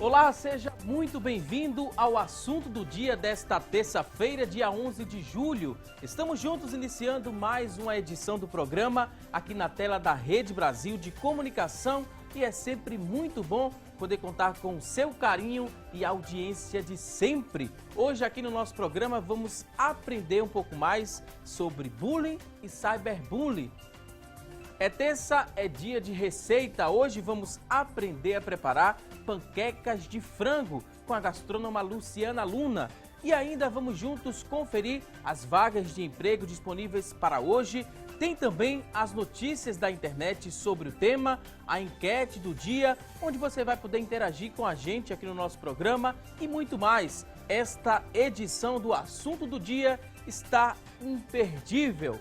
Olá, seja muito bem-vindo ao assunto do dia desta terça-feira, dia 11 de julho. Estamos juntos iniciando mais uma edição do programa aqui na tela da Rede Brasil de Comunicação e é sempre muito bom poder contar com o seu carinho e audiência de sempre. Hoje aqui no nosso programa vamos aprender um pouco mais sobre bullying e cyberbullying. É terça, é dia de receita. Hoje vamos aprender a preparar panquecas de frango com a gastrônoma Luciana Luna. E ainda vamos juntos conferir as vagas de emprego disponíveis para hoje. Tem também as notícias da internet sobre o tema, a enquete do dia, onde você vai poder interagir com a gente aqui no nosso programa e muito mais. Esta edição do Assunto do Dia está imperdível.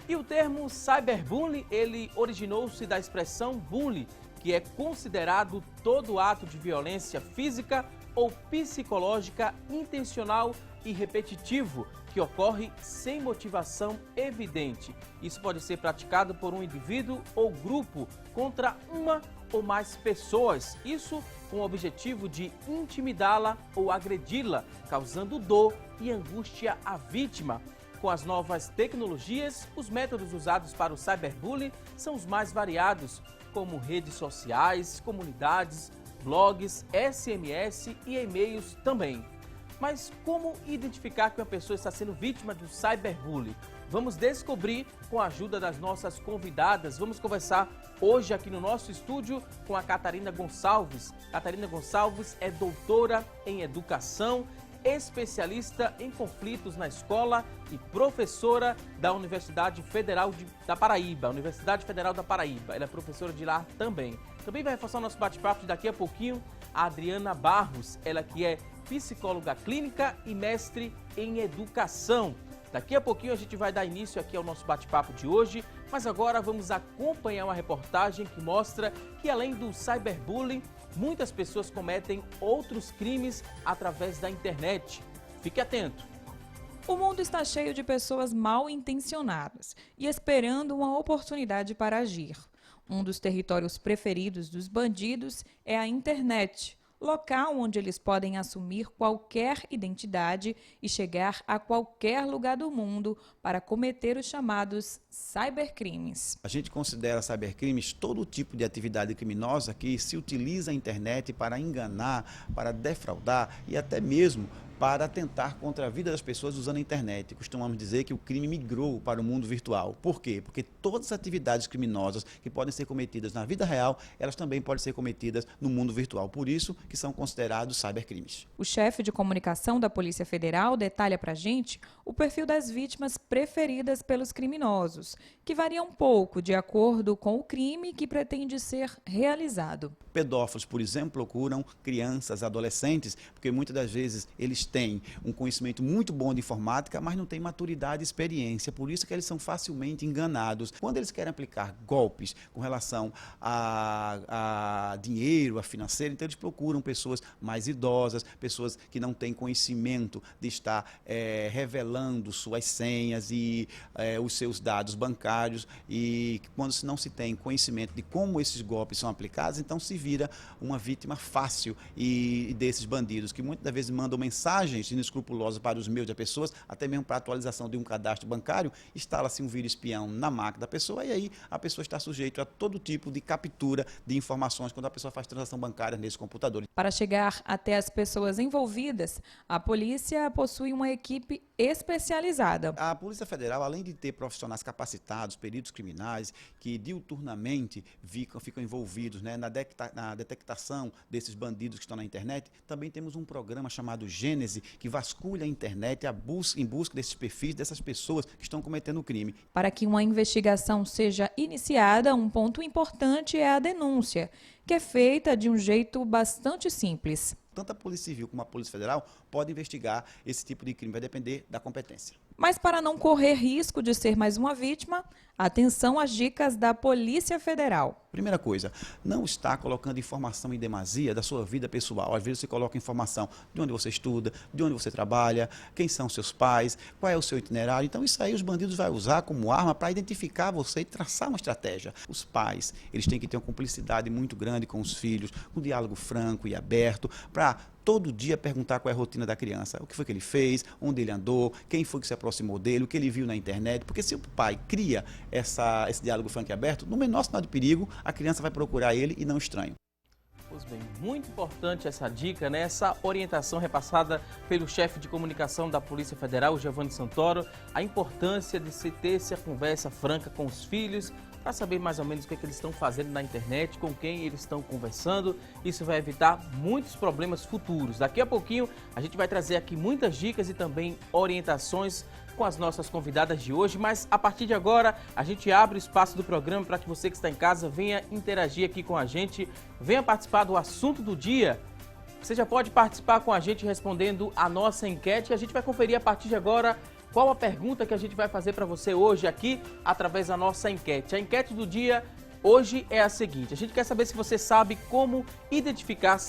E o termo cyberbullying, ele originou-se da expressão bullying, que é considerado todo ato de violência física ou psicológica intencional e repetitivo, que ocorre sem motivação evidente. Isso pode ser praticado por um indivíduo ou grupo contra uma ou mais pessoas, isso com o objetivo de intimidá-la ou agredi-la, causando dor e angústia à vítima. Com as novas tecnologias, os métodos usados para o cyberbullying são os mais variados, como redes sociais, comunidades, blogs, SMS e e-mails também. Mas como identificar que uma pessoa está sendo vítima do cyberbullying? Vamos descobrir com a ajuda das nossas convidadas. Vamos conversar hoje aqui no nosso estúdio com a Catarina Gonçalves. Catarina Gonçalves é doutora em educação, especialista em conflitos na escola e professora da Universidade Federal da Paraíba. Universidade Federal da Paraíba. Ela é professora de lá também. Também vai reforçar o nosso bate-papo daqui a pouquinho a Adriana Barros, ela que é psicóloga clínica e mestre em educação. Daqui a pouquinho a gente vai dar início aqui ao nosso bate-papo de hoje, mas agora vamos acompanhar uma reportagem que mostra que além do cyberbullying, muitas pessoas cometem outros crimes através da internet. Fique atento! O mundo está cheio de pessoas mal intencionadas e esperando uma oportunidade para agir. Um dos territórios preferidos dos bandidos é a internet, local onde eles podem assumir qualquer identidade e chegar a qualquer lugar do mundo para cometer os chamados cybercrimes. A gente considera cybercrimes todo tipo de atividade criminosa que se utiliza a internet para enganar, para defraudar e até mesmo para atentar contra a vida das pessoas usando a internet. Costumamos dizer que o crime migrou para o mundo virtual. Por quê? Porque todas as atividades criminosas que podem ser cometidas na vida real, elas também podem ser cometidas no mundo virtual. Por isso que são considerados cybercrimes. O chefe de comunicação da Polícia Federal detalha pra gente o perfil das vítimas preferidas pelos criminosos, que varia um pouco de acordo com o crime que pretende ser realizado. Pedófilos, por exemplo, procuram crianças, adolescentes, porque muitas das vezes eles têm um conhecimento muito bom de informática, mas não têm maturidade e experiência, por isso que eles são facilmente enganados. Quando eles querem aplicar golpes com relação a dinheiro, a financeiro, então eles procuram pessoas mais idosas, pessoas que não têm conhecimento de estar revelando suas senhas e os seus dados bancários, e quando não se tem conhecimento de como esses golpes são aplicados, então se vira uma vítima fácil e desses bandidos, que muitas vezes mandam mensagens inescrupulosas para os meios das pessoas, até mesmo para a atualização de um cadastro bancário, instala-se um vírus espião na máquina da pessoa e aí a pessoa está sujeita a todo tipo de captura de informações quando a pessoa faz transação bancária nesse computador. Para chegar até as pessoas envolvidas, a polícia possui uma equipe especializada. A Polícia Federal, além de ter profissionais capacitados, peritos criminais, que diuturnamente ficam envolvidos, né, na detectação desses bandidos que estão na internet, também temos um programa chamado Gênese, que vasculha a internet em busca desses perfis, dessas pessoas que estão cometendo o crime. Para que uma investigação seja iniciada, um ponto importante é a denúncia, que é feita de um jeito bastante simples. Tanto a Polícia Civil como a Polícia Federal podem investigar esse tipo de crime, vai depender da competência. Mas para não correr risco de ser mais uma vítima, atenção às dicas da Polícia Federal. Primeira coisa, não está colocando informação em demasia da sua vida pessoal. Às vezes você coloca informação de onde você estuda, de onde você trabalha, quem são seus pais, qual é o seu itinerário. Então isso aí os bandidos vão usar como arma para identificar você e traçar uma estratégia. Os pais, eles têm que ter uma cumplicidade muito grande grande com os filhos, um diálogo franco e aberto, para todo dia perguntar qual é a rotina da criança, o que foi que ele fez, onde ele andou, quem foi que se aproximou dele, o que ele viu na internet, porque se o pai cria esse diálogo franco e aberto, no menor sinal de perigo, a criança vai procurar ele e não o estranho. Pois bem, muito importante essa dica, né? Essa orientação repassada pelo chefe de comunicação da Polícia Federal, o Giovanni Santoro, a importância de se ter essa conversa franca com os filhos, para saber mais ou menos o que eles estão fazendo na internet, com quem eles estão conversando. Isso vai evitar muitos problemas futuros. Daqui a pouquinho a gente vai trazer aqui muitas dicas e também orientações com as nossas convidadas de hoje, mas a partir de agora a gente abre o espaço do programa para que você que está em casa venha interagir aqui com a gente, venha participar do assunto do dia. Você já pode participar com a gente respondendo a nossa enquete e a gente vai conferir a partir de agora qual a pergunta que a gente vai fazer para você hoje aqui através da nossa enquete. A enquete do dia hoje é a seguinte: a gente quer saber se você sabe como identificar,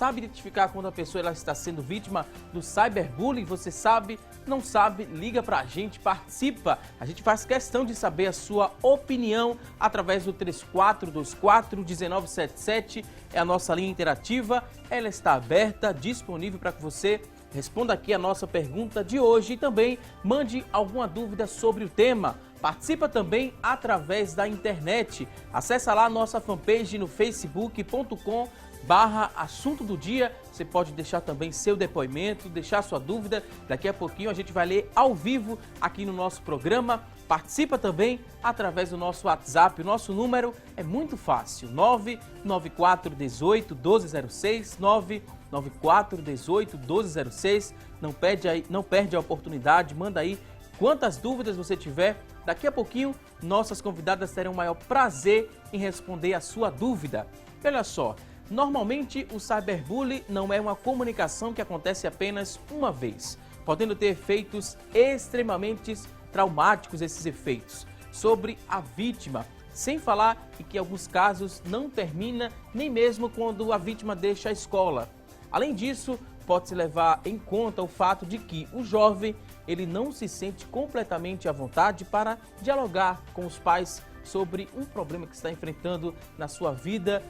quando a pessoa ela está sendo vítima do cyberbullying. Você sabe, não sabe, liga pra gente, participa. A gente faz questão de saber a sua opinião através do 3424-1977. É a nossa linha interativa, ela está aberta, disponível para que você responda aqui a nossa pergunta de hoje e também mande alguma dúvida sobre o tema. Participa também através da internet. Acesse lá a nossa fanpage no facebook.com/assunto do dia. Você pode deixar também seu depoimento, deixar sua dúvida. Daqui a pouquinho a gente vai ler ao vivo aqui no nosso programa. Participa também através do nosso WhatsApp. O nosso número é muito fácil: 99418-1206, 99418-1206. Não perde a oportunidade, manda aí quantas dúvidas você tiver. Daqui a pouquinho, nossas convidadas terão o maior prazer em responder a sua dúvida. Olha só, normalmente o cyberbullying não é uma comunicação que acontece apenas uma vez, podendo ter efeitos extremamente traumáticos, esses efeitos, sobre a vítima. Sem falar em que em alguns casos não termina nem mesmo quando a vítima deixa a escola. Além disso, pode-se levar em conta o fato de que o jovem ele não se sente completamente à vontade para dialogar com os pais sobre um problema que está enfrentando na sua vida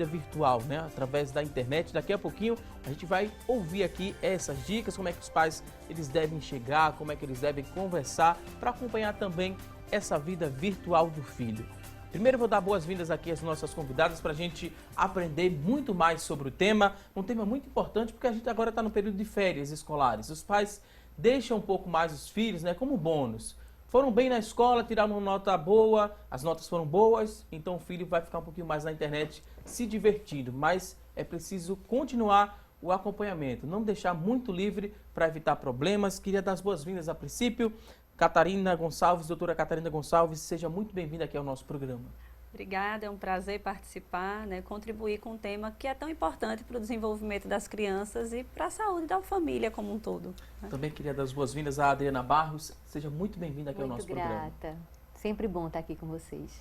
virtual, né? Através da internet. Daqui a pouquinho a gente vai ouvir aqui essas dicas, como é que os pais eles devem chegar, como é que eles devem conversar para acompanhar também essa vida virtual do filho. Primeiro eu vou dar boas-vindas aqui às nossas convidadas para a gente aprender muito mais sobre o tema. Um tema muito importante porque a gente agora está no período de férias escolares. Os pais deixam um pouco mais os filhos, né, como bônus. Foram bem na escola, tiraram uma nota boa, as notas foram boas, então o filho vai ficar um pouquinho mais na internet se divertindo. Mas é preciso continuar o acompanhamento, não deixar muito livre para evitar problemas. Queria dar as boas-vindas a princípio. Catarina Gonçalves, doutora Catarina Gonçalves, seja muito bem-vinda aqui ao nosso programa. Obrigada, é um prazer participar, né, contribuir com um tema que é tão importante para o desenvolvimento das crianças e para a saúde da família como um todo. Né? Também queria dar as boas-vindas à Adriana Barros, seja muito bem-vinda aqui ao nosso programa. Muito grata, sempre bom estar aqui com vocês.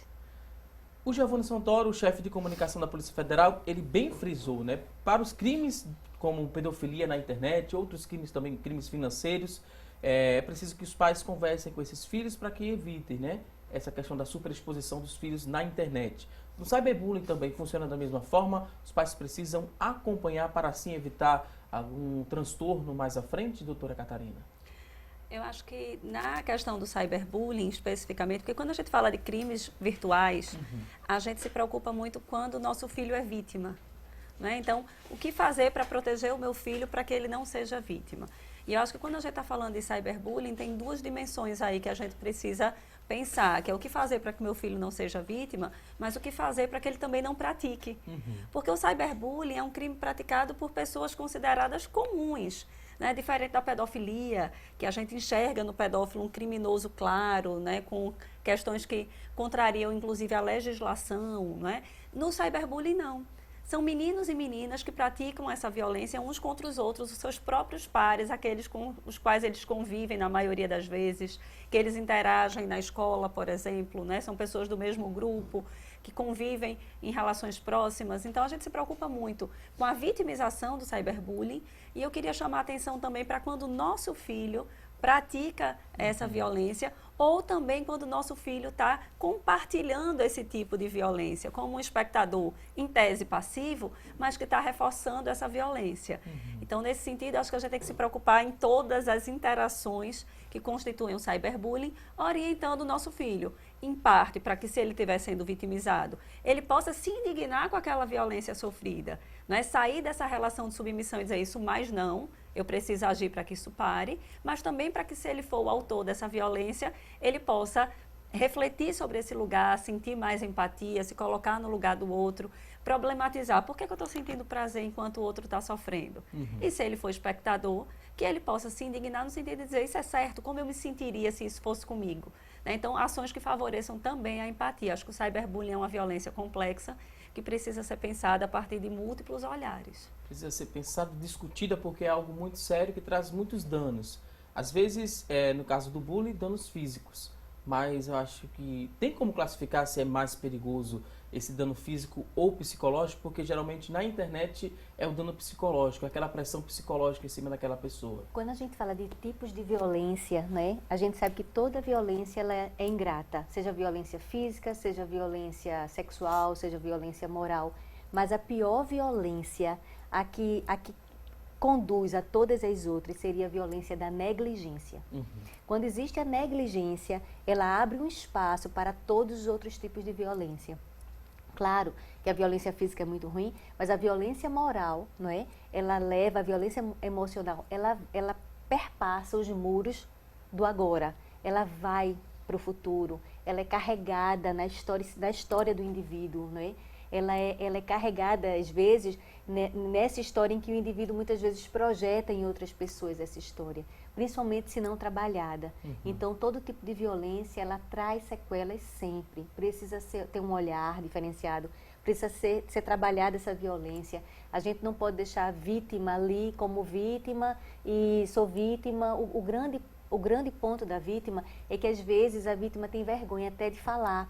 O Giovanni Santoro, o chefe de comunicação da Polícia Federal, ele bem frisou, né, para os crimes como pedofilia na internet, outros crimes também, crimes financeiros, é preciso que os pais conversem com esses filhos para que evitem, né, essa questão da superexposição dos filhos na internet. No cyberbullying também funciona da mesma forma, os pais precisam acompanhar para assim evitar algum transtorno mais à frente, doutora Catarina? Eu acho que na questão do cyberbullying especificamente, porque quando a gente fala de crimes virtuais, a gente se preocupa muito quando o nosso filho é vítima. Né? Então, o que fazer para proteger o meu filho para que ele não seja vítima? E eu acho que quando a gente está falando de cyberbullying, tem duas dimensões aí que a gente precisa pensar, que é o que fazer para que meu filho não seja vítima, mas o que fazer para que ele também não pratique. Porque o cyberbullying é um crime praticado por pessoas consideradas comuns, né? Diferente da pedofilia, que a gente enxerga no pedófilo um criminoso claro, né? Com questões que contrariam inclusive a legislação. Né? No cyberbullying, não. São meninos e meninas que praticam essa violência uns contra os outros, os seus próprios pares, aqueles com os quais eles convivem na maioria das vezes, que eles interagem na escola, por exemplo, né? São pessoas do mesmo grupo, que convivem em relações próximas. Então, a gente se preocupa muito com a vitimização do cyberbullying e eu queria chamar a atenção também para quando o nosso filho pratica essa violência ou também quando o nosso filho está compartilhando esse tipo de violência, como um espectador, em tese passivo, mas que está reforçando essa violência. Então, nesse sentido, acho que a gente tem que se preocupar em todas as interações que constituem o cyberbullying, orientando o nosso filho, em parte, para que, se ele estiver sendo vitimizado, ele possa se indignar com aquela violência sofrida, não é? Sair dessa relação de submissão e dizer isso, mas não, eu preciso agir para que isso pare, mas também para que, se ele for o autor dessa violência, ele possa refletir sobre esse lugar, sentir mais empatia, se colocar no lugar do outro, problematizar. Por que eu estou sentindo prazer enquanto o outro está sofrendo? E se ele for espectador, que ele possa se indignar no sentido de dizer, isso é certo, como eu me sentiria se isso fosse comigo? Né? Então, ações que favoreçam também a empatia. Acho que o cyberbullying é uma violência complexa que precisa ser pensada a partir de múltiplos olhares. Precisa ser pensada, discutida, porque é algo muito sério que traz muitos danos. Às vezes, no caso do bullying, danos físicos. Mas eu acho que tem como classificar se é mais perigoso esse dano físico ou psicológico, porque geralmente na internet é o dano psicológico, aquela pressão psicológica em cima daquela pessoa. Quando a gente fala de tipos de violência, né, a gente sabe que toda violência ela é ingrata, seja violência física, seja violência sexual, seja violência moral. Mas a pior violência, a que conduz a todas as outras, seria a violência da negligência. Quando existe a negligência, ela abre um espaço para todos os outros tipos de violência. Claro que a violência física é muito ruim, mas a violência moral, não é? Ela leva, a violência emocional, ela perpassa os muros do agora. Ela vai para o futuro, ela é carregada na história do indivíduo, não é? Ela é carregada, às vezes, nessa história em que o indivíduo muitas vezes projeta em outras pessoas essa história, principalmente se não trabalhada. Então, todo tipo de violência, ela traz sequelas sempre. Precisa ter um olhar diferenciado, precisa ser trabalhada essa violência. A gente não pode deixar a vítima ali como vítima e sou vítima. O grande ponto da vítima é que, às vezes, a vítima tem vergonha até de falar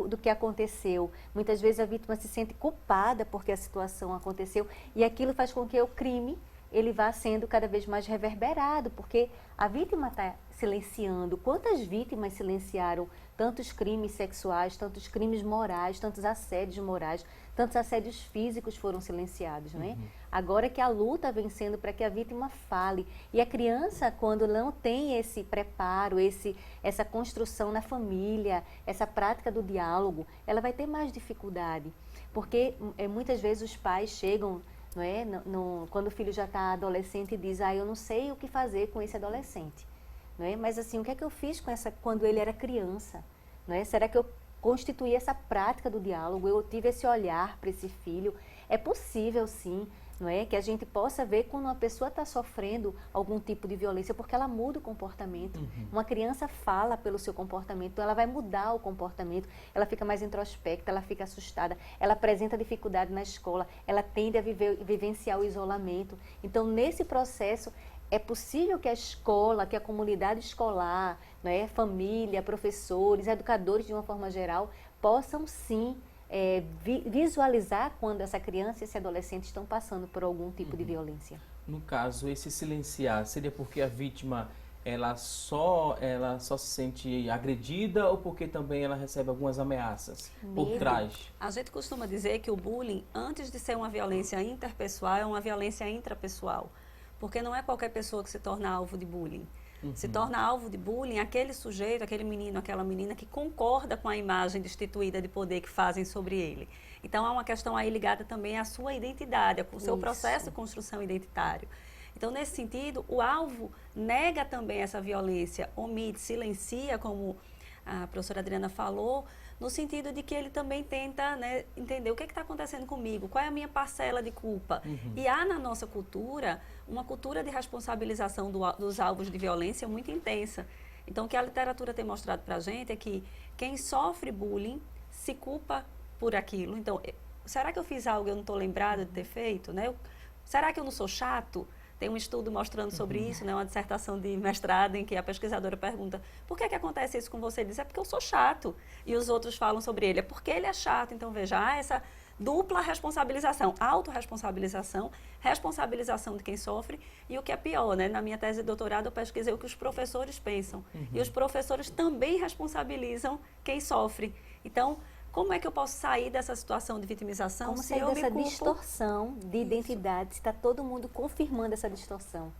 do que aconteceu. Muitas vezes a vítima se sente culpada porque a situação aconteceu e aquilo faz com que o crime ele vá sendo cada vez mais reverberado, porque a vítima está silenciando. Quantas vítimas silenciaram tantos crimes sexuais, tantos crimes morais, tantos assédios morais, tantos assédios físicos foram silenciados, não é? Agora que a luta vem sendo para que a vítima fale. E a criança, quando não tem esse preparo, essa construção na família, essa prática do diálogo, ela vai ter mais dificuldade. Porque muitas vezes os pais chegam, não é? Quando o filho já está adolescente e diz, eu não sei o que fazer com esse adolescente. Não é? Mas assim, o que é que eu fiz quando ele era criança? Não é? Será que eu constituí essa prática do diálogo? Eu tive esse olhar para esse filho? É possível, sim, não é? Que a gente possa ver quando uma pessoa está sofrendo algum tipo de violência, porque ela muda o comportamento. Uma criança fala pelo seu comportamento, então ela vai mudar o comportamento, ela fica mais introspecta, ela fica assustada, ela apresenta dificuldade na escola, ela tende a vivenciar o isolamento. Então, nesse processo, é possível que a escola, que a comunidade escolar, né, família, professores, educadores de uma forma geral, possam sim visualizar quando essa criança e esse adolescente estão passando por algum tipo de violência. No caso, esse silenciar seria porque a vítima ela só se sente agredida ou porque também ela recebe algumas ameaças por trás? A gente costuma dizer que o bullying, antes de ser uma violência interpessoal, é uma violência intrapessoal. Porque não é qualquer pessoa que se torna alvo de bullying. Se torna alvo de bullying aquele sujeito, aquele menino, aquela menina que concorda com a imagem destituída de poder que fazem sobre ele. Então, há uma questão aí ligada também à sua identidade, ao seu processo de construção identitário. Então, nesse sentido, o alvo nega também essa violência, omite, silencia, como a professora Adriana falou, no sentido de que ele também tenta, né, entender o que está acontecendo comigo, qual é a minha parcela de culpa. E há na nossa cultura uma cultura de responsabilização dos alvos de violência muito intensa. Então, o que a literatura tem mostrado para a gente é que quem sofre bullying se culpa por aquilo. Então, será que eu fiz algo que eu não estou lembrada de ter feito? Né? Será que eu não sou chato? Tem um estudo mostrando sobre isso, né? Uma dissertação de mestrado em que a pesquisadora pergunta por que acontece isso com você? Ele diz, é porque eu sou chato. E os outros falam sobre ele, é porque ele é chato. Então, veja, essa dupla responsabilização, autorresponsabilização, responsabilização de quem sofre e o que é pior, né? Na minha tese de doutorado eu pesquisei o que os professores pensam e os professores também responsabilizam quem sofre. Então, como é que eu posso sair dessa situação de vitimização Como se sair eu me dessa culpo? distorção de identidade, se está todo mundo confirmando essa distorção?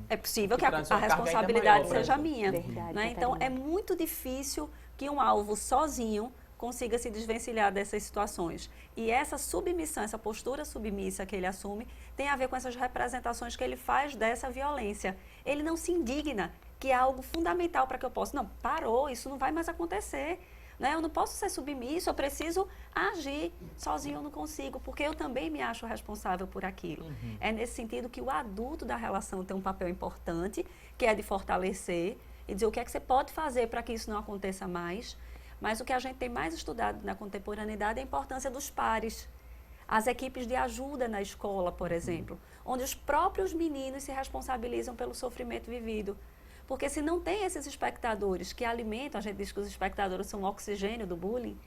É possível que traz a uma carga ainda responsabilidade maior, seja né? minha. Verdade, Né? Então, Catarina. é muito difícil que um alvo sozinho consiga se desvencilhar dessas situações. E essa submissão, essa postura submissa que ele assume, tem a ver com essas representações que ele faz dessa violência. Ele não se indigna, que é algo fundamental para que eu possa. Não, parou, isso não vai mais acontecer. Né? Eu não posso ser submisso, eu preciso agir. Sozinho eu não consigo, porque eu também me acho responsável por aquilo. É nesse sentido que o adulto da relação tem um papel importante, que é de fortalecer e dizer o que é que você pode fazer para que isso não aconteça mais. Mas o que a gente tem mais estudado na contemporaneidade é a importância dos pares. As equipes de ajuda na escola, por exemplo, onde os próprios meninos se responsabilizam pelo sofrimento vivido. Porque se não tem esses espectadores que alimentam, a gente diz que os espectadores são o oxigênio do bullying,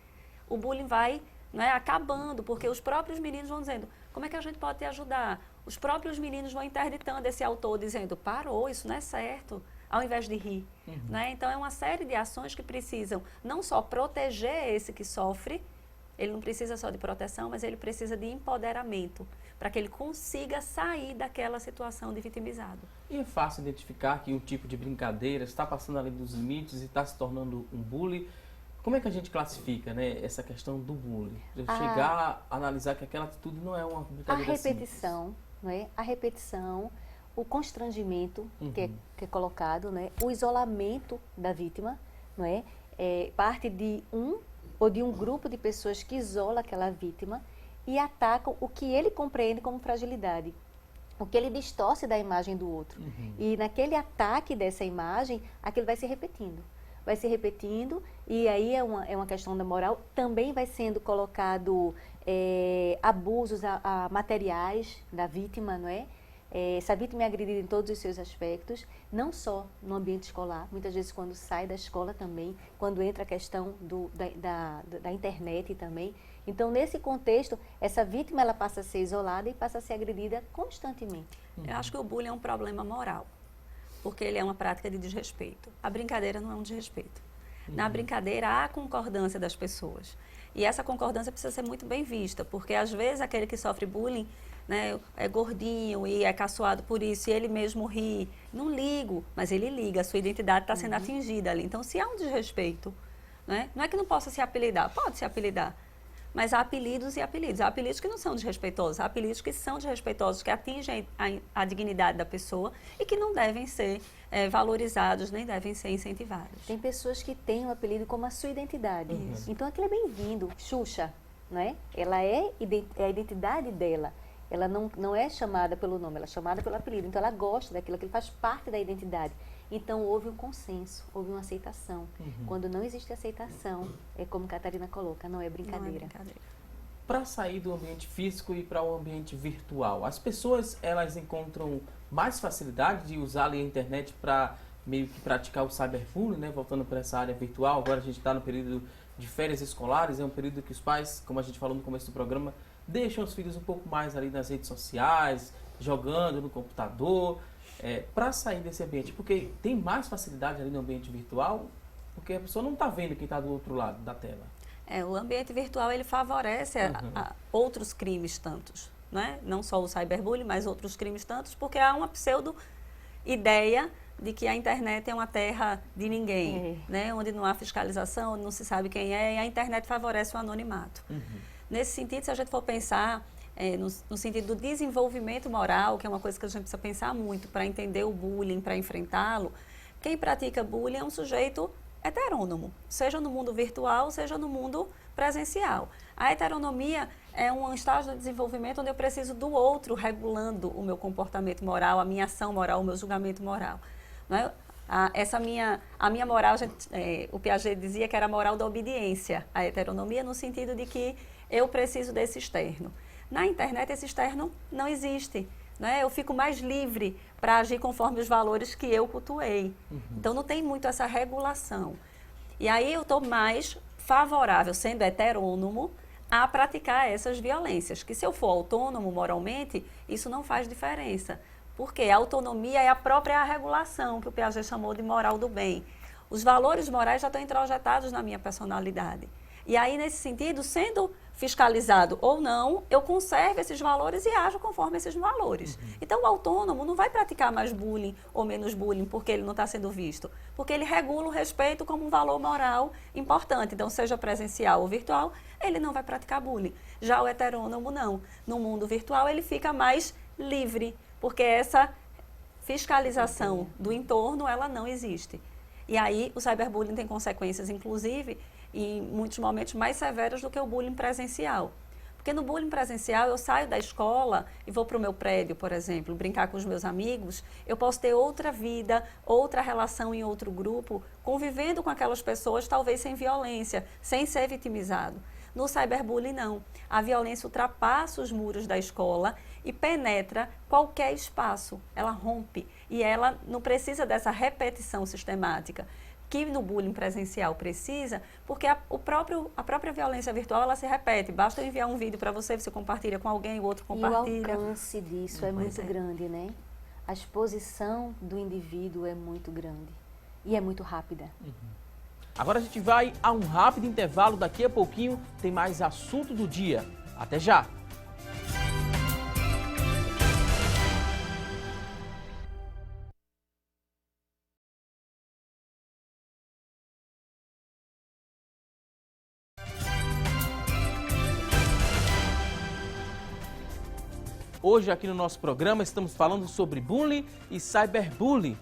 o bullying vai, né, acabando, porque os próprios meninos vão dizendo, como é que a gente pode te ajudar? Os próprios meninos vão interditando esse autor, dizendo, parou, isso não é certo, ao invés de rir. Né? Então, é uma série de ações que precisam não só proteger esse que sofre, ele não precisa só de proteção, mas ele precisa de empoderamento, para que ele consiga sair daquela situação de vitimizado. E é fácil identificar que um tipo de brincadeira está passando além dos limites e está se tornando um bullying. Como é que a gente classifica, né, essa questão do bullying? Chegar a analisar que aquela atitude não é uma A brincadeira repetição, não é? A repetição, o constrangimento que é colocado, né? O isolamento da vítima, não é? Parte de um ou de um grupo de pessoas que isola aquela vítima e atacam o que ele compreende como fragilidade, o que ele distorce da imagem do outro. E naquele ataque dessa imagem, aquilo vai se repetindo. Vai se repetindo e aí é uma questão da moral. Também vai sendo colocado abusos a materiais da vítima, não é? Essa vítima é agredida em todos os seus aspectos, não só no ambiente escolar, muitas vezes quando sai da escola também, quando entra a questão da internet também. Então, nesse contexto, essa vítima ela passa a ser isolada e passa a ser agredida constantemente. Eu acho que o bullying é um problema moral, porque ele é uma prática de desrespeito. A brincadeira não é um desrespeito. Na brincadeira há concordância das pessoas. E essa concordância precisa ser muito bem vista, porque às vezes aquele que sofre bullying, né, é gordinho e é caçoado por isso, e ele mesmo ri. Não ligo, mas ele liga, a sua identidade está sendo atingida ali. Então, se há um desrespeito, né, não é que não possa se apelidar, pode se apelidar, mas há apelidos e apelidos. Há apelidos que não são desrespeitosos, há apelidos que são desrespeitosos, que atingem a dignidade da pessoa e que não devem ser valorizados, nem devem ser incentivados. Tem pessoas que têm o apelido como a sua identidade. Então, aquilo é bem-vindo. Xuxa, não é? Ela é a identidade dela. Ela não é chamada pelo nome, ela é chamada pelo apelido. Então, ela gosta daquilo, aquilo faz parte da identidade. Então, houve um consenso, houve uma aceitação. Quando não existe aceitação, é como Catarina coloca, não é brincadeira. Não é brincadeira. Para sair do ambiente físico e para o ambiente virtual, as pessoas elas encontram mais facilidade de usar ali a internet para meio que praticar o cyberbullying, né? Voltando para essa área virtual. Agora a gente está no período de férias escolares, é um período que os pais, como a gente falou no começo do programa, deixam os filhos um pouco mais ali nas redes sociais, jogando no computador, para sair desse ambiente, porque tem mais facilidade ali no ambiente virtual, porque a pessoa não está vendo quem está do outro lado da tela. O ambiente virtual ele favorece a outros crimes tantos, né? Não só o cyberbullying, mas outros crimes tantos, porque há uma pseudo-ideia de que a internet é uma terra de ninguém, né? Onde não há fiscalização, onde não se sabe quem é, e a internet favorece o anonimato. Nesse sentido, se a gente for pensar no sentido do desenvolvimento moral, que é uma coisa que a gente precisa pensar muito para entender o bullying, para enfrentá-lo, quem pratica bullying é um sujeito heterônomo, seja no mundo virtual, seja no mundo presencial. A heteronomia é um estágio de desenvolvimento onde eu preciso do outro regulando o meu comportamento moral, a minha ação moral, o meu julgamento moral. Não é? A minha moral, o Piaget dizia que era a moral da obediência, a heteronomia no sentido de que eu preciso desse externo. Na internet, esse externo não existe. Né? Eu fico mais livre para agir conforme os valores que eu cultuei. Então, não tem muito essa regulação. E aí eu estou mais favorável, sendo heterônomo, a praticar essas violências. Que se eu for autônomo moralmente, isso não faz diferença. Porque a autonomia é a própria regulação, que o Piaget chamou de moral do bem. Os valores morais já estão introjetados na minha personalidade. E aí, nesse sentido, sendo fiscalizado ou não, eu conservo esses valores e ajo conforme esses valores. Então, o autônomo não vai praticar mais bullying ou menos bullying porque ele não está sendo visto. Porque ele regula o respeito como um valor moral importante. Então, seja presencial ou virtual, ele não vai praticar bullying. Já o heterônomo, não. No mundo virtual, ele fica mais livre, porque essa fiscalização do entorno, ela não existe. E aí, o cyberbullying tem consequências, inclusive, em muitos momentos mais severas do que o bullying presencial. Porque no bullying presencial, eu saio da escola e vou para o meu prédio, por exemplo, brincar com os meus amigos, eu posso ter outra vida, outra relação em outro grupo, convivendo com aquelas pessoas, talvez sem violência, sem ser vitimizado. No cyberbullying, não. A violência ultrapassa os muros da escola e penetra qualquer espaço. Ela rompe e ela não precisa dessa repetição sistemática que no bullying presencial precisa, porque a própria violência virtual, ela se repete. Basta eu enviar um vídeo para você, você compartilha com alguém, o outro compartilha. E o alcance disso é muito grande, né? A exposição do indivíduo é muito grande e é muito rápida. Agora a gente vai a um rápido intervalo, daqui a pouquinho tem mais assunto do dia. Até já! Hoje aqui no nosso programa estamos falando sobre bullying e cyberbullying.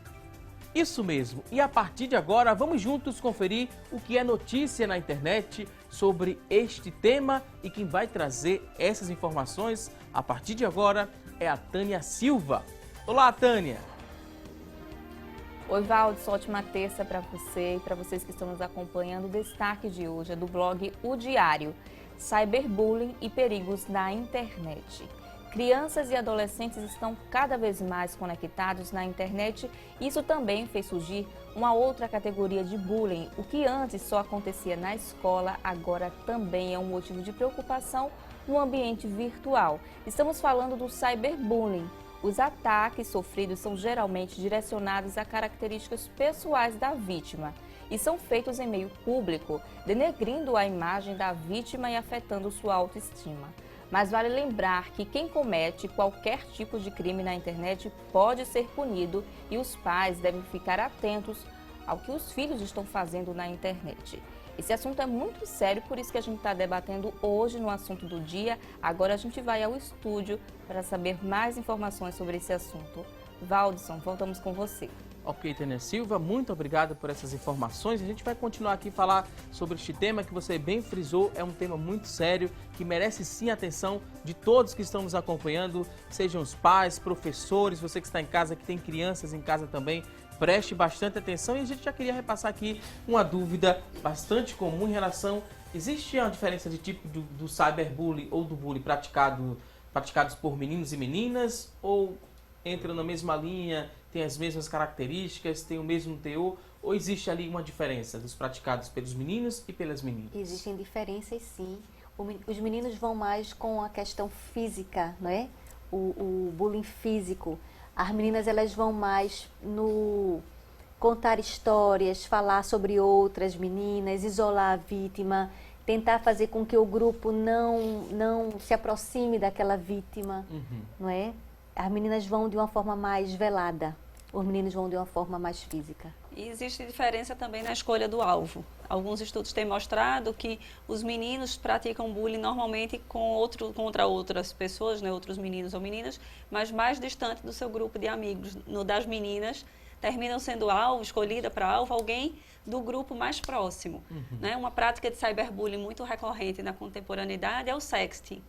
Isso mesmo, e a partir de agora vamos juntos conferir o que é notícia na internet sobre este tema, e quem vai trazer essas informações a partir de agora é a Tânia Silva. Olá, Tânia! Oi, Valdes, ótima terça para você e para vocês que estão nos acompanhando. O destaque de hoje é do blog O Diário, Cyberbullying e perigos na internet. Crianças e adolescentes estão cada vez mais conectados na internet e isso também fez surgir uma outra categoria de bullying. O que antes só acontecia na escola, agora também é um motivo de preocupação no ambiente virtual. Estamos falando do cyberbullying. Os ataques sofridos são geralmente direcionados a características pessoais da vítima e são feitos em meio público, denegrindo a imagem da vítima e afetando sua autoestima. Mas vale lembrar que quem comete qualquer tipo de crime na internet pode ser punido e os pais devem ficar atentos ao que os filhos estão fazendo na internet. Esse assunto é muito sério, por isso que a gente está debatendo hoje no assunto do dia. Agora a gente vai ao estúdio para saber mais informações sobre esse assunto. Valdson, voltamos com você. Ok, Tânia Silva, muito obrigado por essas informações. A gente vai continuar aqui a falar sobre este tema que você bem frisou. É um tema muito sério, que merece sim a atenção de todos que estão nos acompanhando, sejam os pais, professores, você que está em casa, que tem crianças em casa também. Preste bastante atenção, e a gente já queria repassar aqui uma dúvida bastante comum em relação... Existe uma diferença de tipo do cyberbullying ou do bullying praticados por meninos e meninas, ou entram na mesma linha, tem as mesmas características, tem o mesmo teor, ou existe ali uma diferença dos praticados pelos meninos e pelas meninas? Existem diferenças, sim. Os meninos vão mais com a questão física, não é? O bullying físico. As meninas, elas vão mais no contar histórias, falar sobre outras meninas, isolar a vítima, tentar fazer com que o grupo não se aproxime daquela vítima, não é? As meninas vão de uma forma mais velada, os meninos vão de uma forma mais física. E existe diferença também na escolha do alvo. Alguns estudos têm mostrado que os meninos praticam bullying normalmente contra outras pessoas, né, outros meninos ou meninas, mas mais distante do seu grupo de amigos. No das meninas, terminam sendo escolhida para alvo alguém do grupo mais próximo. Né? Uma prática de cyberbullying muito recorrente na contemporaneidade é o sexting,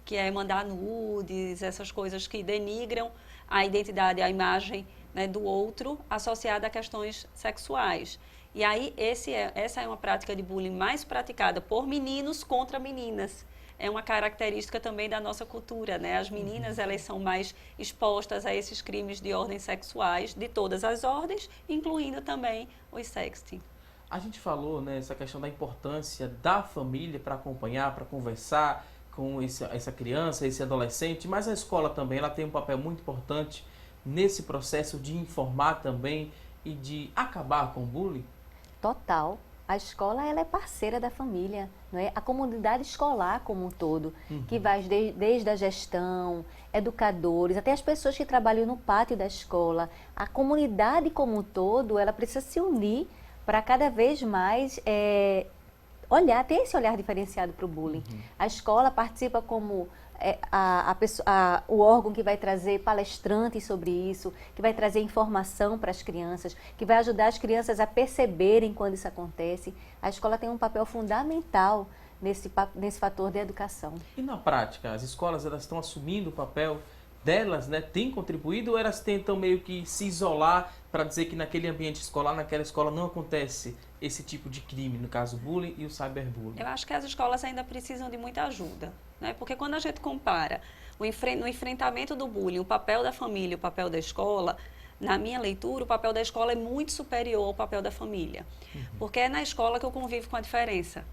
que é mandar nudes, essas coisas que denigram a identidade, a imagem, né, do outro, associada a questões sexuais. E aí, essa é uma prática de bullying mais praticada por meninos contra meninas. É uma característica também da nossa cultura, né? As meninas, elas são mais expostas a esses crimes de ordem sexuais, de todas as ordens, incluindo também os sexting. A gente falou, né, essa questão da importância da família para acompanhar, para conversar com essa criança, esse adolescente, mas a escola também ela tem um papel muito importante nesse processo de informar também e de acabar com o bullying. Total. A escola ela é parceira da família, não é? A comunidade escolar como um todo, que vai desde a gestão, educadores, até as pessoas que trabalham no pátio da escola. A comunidade como um todo, ela precisa se unir para cada vez mais ter esse olhar diferenciado para o bullying. A escola participa como o órgão que vai trazer palestrantes sobre isso, que vai trazer informação para as crianças, que vai ajudar as crianças a perceberem quando isso acontece. A escola tem um papel fundamental nesse fator de educação. E na prática, as escolas elas estão assumindo o papel delas, né? Tem contribuído ou elas tentam meio que se isolar para dizer que naquele ambiente escolar, naquela escola não acontece esse tipo de crime, no caso o bullying e o cyberbullying? Eu acho que as escolas ainda precisam de muita ajuda, né? Porque quando a gente compara no enfrentamento do bullying, o papel da família e o papel da escola, na minha leitura, o papel da escola é muito superior ao papel da família. Porque é na escola que eu convivo com a diferença.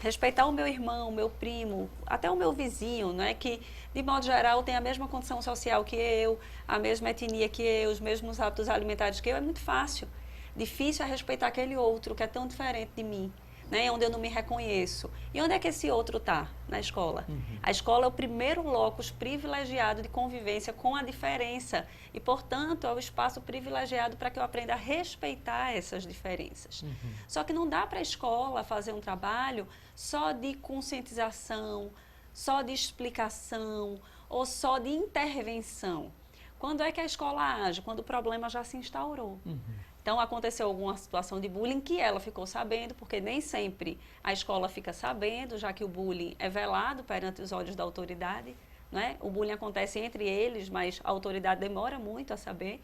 Respeitar o meu irmão, o meu primo, até o meu vizinho, né, que, de modo geral, tem a mesma condição social que eu, a mesma etnia que eu, os mesmos hábitos alimentares que eu, é muito fácil. Difícil é respeitar aquele outro que é tão diferente de mim, né, onde eu não me reconheço. E onde é que esse outro está? Na escola. A escola é o primeiro locus privilegiado de convivência com a diferença e, portanto, é o espaço privilegiado para que eu aprenda a respeitar essas diferenças. Só que não dá para a escola fazer um trabalho só de conscientização, só de explicação ou só de intervenção. Quando é que a escola age? Quando o problema já se instaurou. Então, aconteceu alguma situação de bullying que ela ficou sabendo, porque nem sempre a escola fica sabendo, já que o bullying é velado perante os olhos da autoridade, né? O bullying acontece entre eles, mas a autoridade demora muito a saber.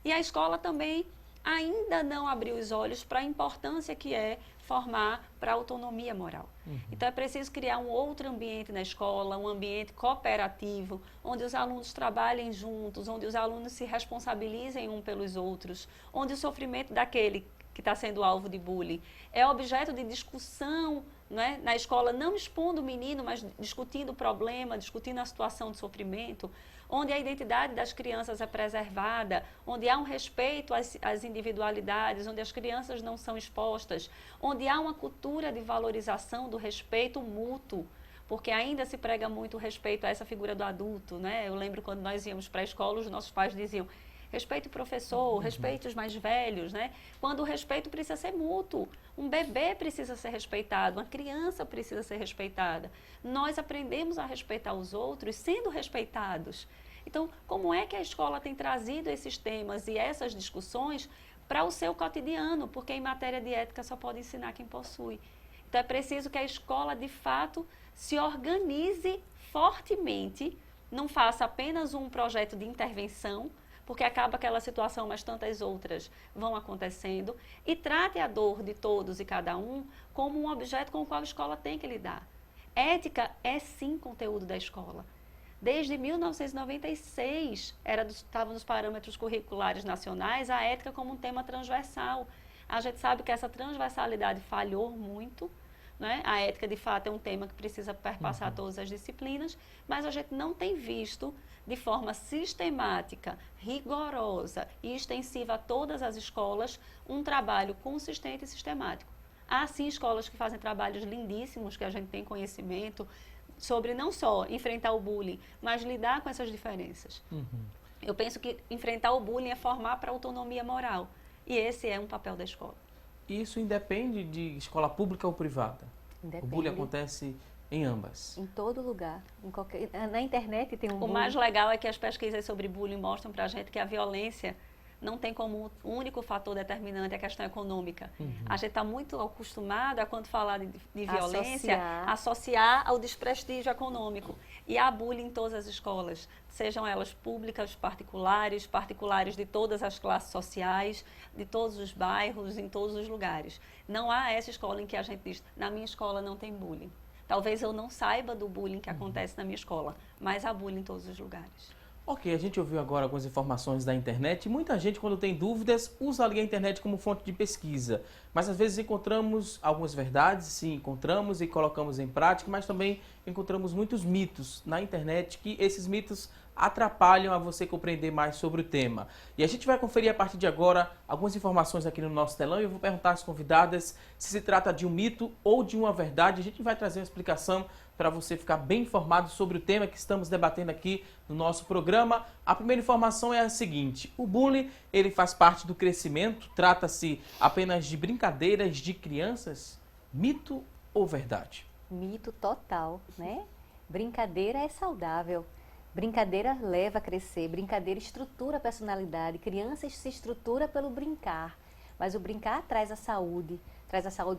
E a escola também ainda não abriu os olhos para a importância que é formar para a autonomia moral. Então, é preciso criar um outro ambiente na escola, um ambiente cooperativo, onde os alunos trabalhem juntos, onde os alunos se responsabilizem um pelos outros, onde o sofrimento daquele que está sendo alvo de bullying é objeto de discussão, né, na escola, não expondo o menino, mas discutindo o problema, discutindo a situação de sofrimento, onde a identidade das crianças é preservada, onde há um respeito às individualidades, onde as crianças não são expostas, onde há uma cultura de valorização do respeito mútuo, porque ainda se prega muito o respeito a essa figura do adulto, né? Eu lembro quando nós íamos para a escola, os nossos pais diziam: respeite o professor, respeite os mais velhos, né? Quando o respeito precisa ser mútuo. Um bebê precisa ser respeitado, uma criança precisa ser respeitada. Nós aprendemos a respeitar os outros sendo respeitados. Então, como é que a escola tem trazido esses temas e essas discussões para o seu cotidiano? Porque em matéria de ética só pode ensinar quem possui. Então, é preciso que a escola, de fato, se organize fortemente, não faça apenas um projeto de intervenção, porque acaba aquela situação, mas tantas outras vão acontecendo, e trate a dor de todos e cada um como um objeto com o qual a escola tem que lidar. Ética é sim conteúdo da escola. Desde 1996, estava nos parâmetros curriculares nacionais a ética como um tema transversal. A gente sabe que essa transversalidade falhou muito, né? A ética, de fato, é um tema que precisa perpassar todas as disciplinas, mas a gente não tem visto de forma sistemática, rigorosa e extensiva a todas as escolas um trabalho consistente e sistemático. Há, sim, escolas que fazem trabalhos lindíssimos, que a gente tem conhecimento sobre não só enfrentar o bullying, mas lidar com essas diferenças. Eu penso que enfrentar o bullying é formar para a autonomia moral. E esse é um papel da escola. Isso independe de escola pública ou privada? Independe. O bullying acontece em ambas? Em todo lugar. Na internet tem um bullying. O mais legal é que as pesquisas sobre bullying mostram para a gente que a violência não tem como único fator determinante a questão econômica. A gente está muito acostumado a, quando falar de violência, associar ao desprestígio econômico. E há bullying em todas as escolas, sejam elas públicas, particulares de todas as classes sociais, de todos os bairros, em todos os lugares. Não há essa escola em que a gente diz: na minha escola não tem bullying. Talvez eu não saiba do bullying que acontece na minha escola, mas há bullying em todos os lugares. Ok, a gente ouviu agora algumas informações da internet e muita gente, quando tem dúvidas, usa ali a internet como fonte de pesquisa. Mas às vezes encontramos algumas verdades, sim, encontramos e colocamos em prática, mas também encontramos muitos mitos na internet que esses mitos atrapalham a você compreender mais sobre o tema. E a gente vai conferir a partir de agora algumas informações aqui no nosso telão e eu vou perguntar às convidadas se trata de um mito ou de uma verdade. A gente vai trazer uma explicação para você ficar bem informado sobre o tema que estamos debatendo aqui no nosso programa. A primeira informação é a seguinte: o bullying, ele faz parte do crescimento? Trata-se apenas de brincadeiras de crianças? Mito ou verdade? Mito total, né? Brincadeira é saudável. Brincadeira leva a crescer, brincadeira estrutura a personalidade. Crianças se estrutura pelo brincar, mas o brincar traz a saúde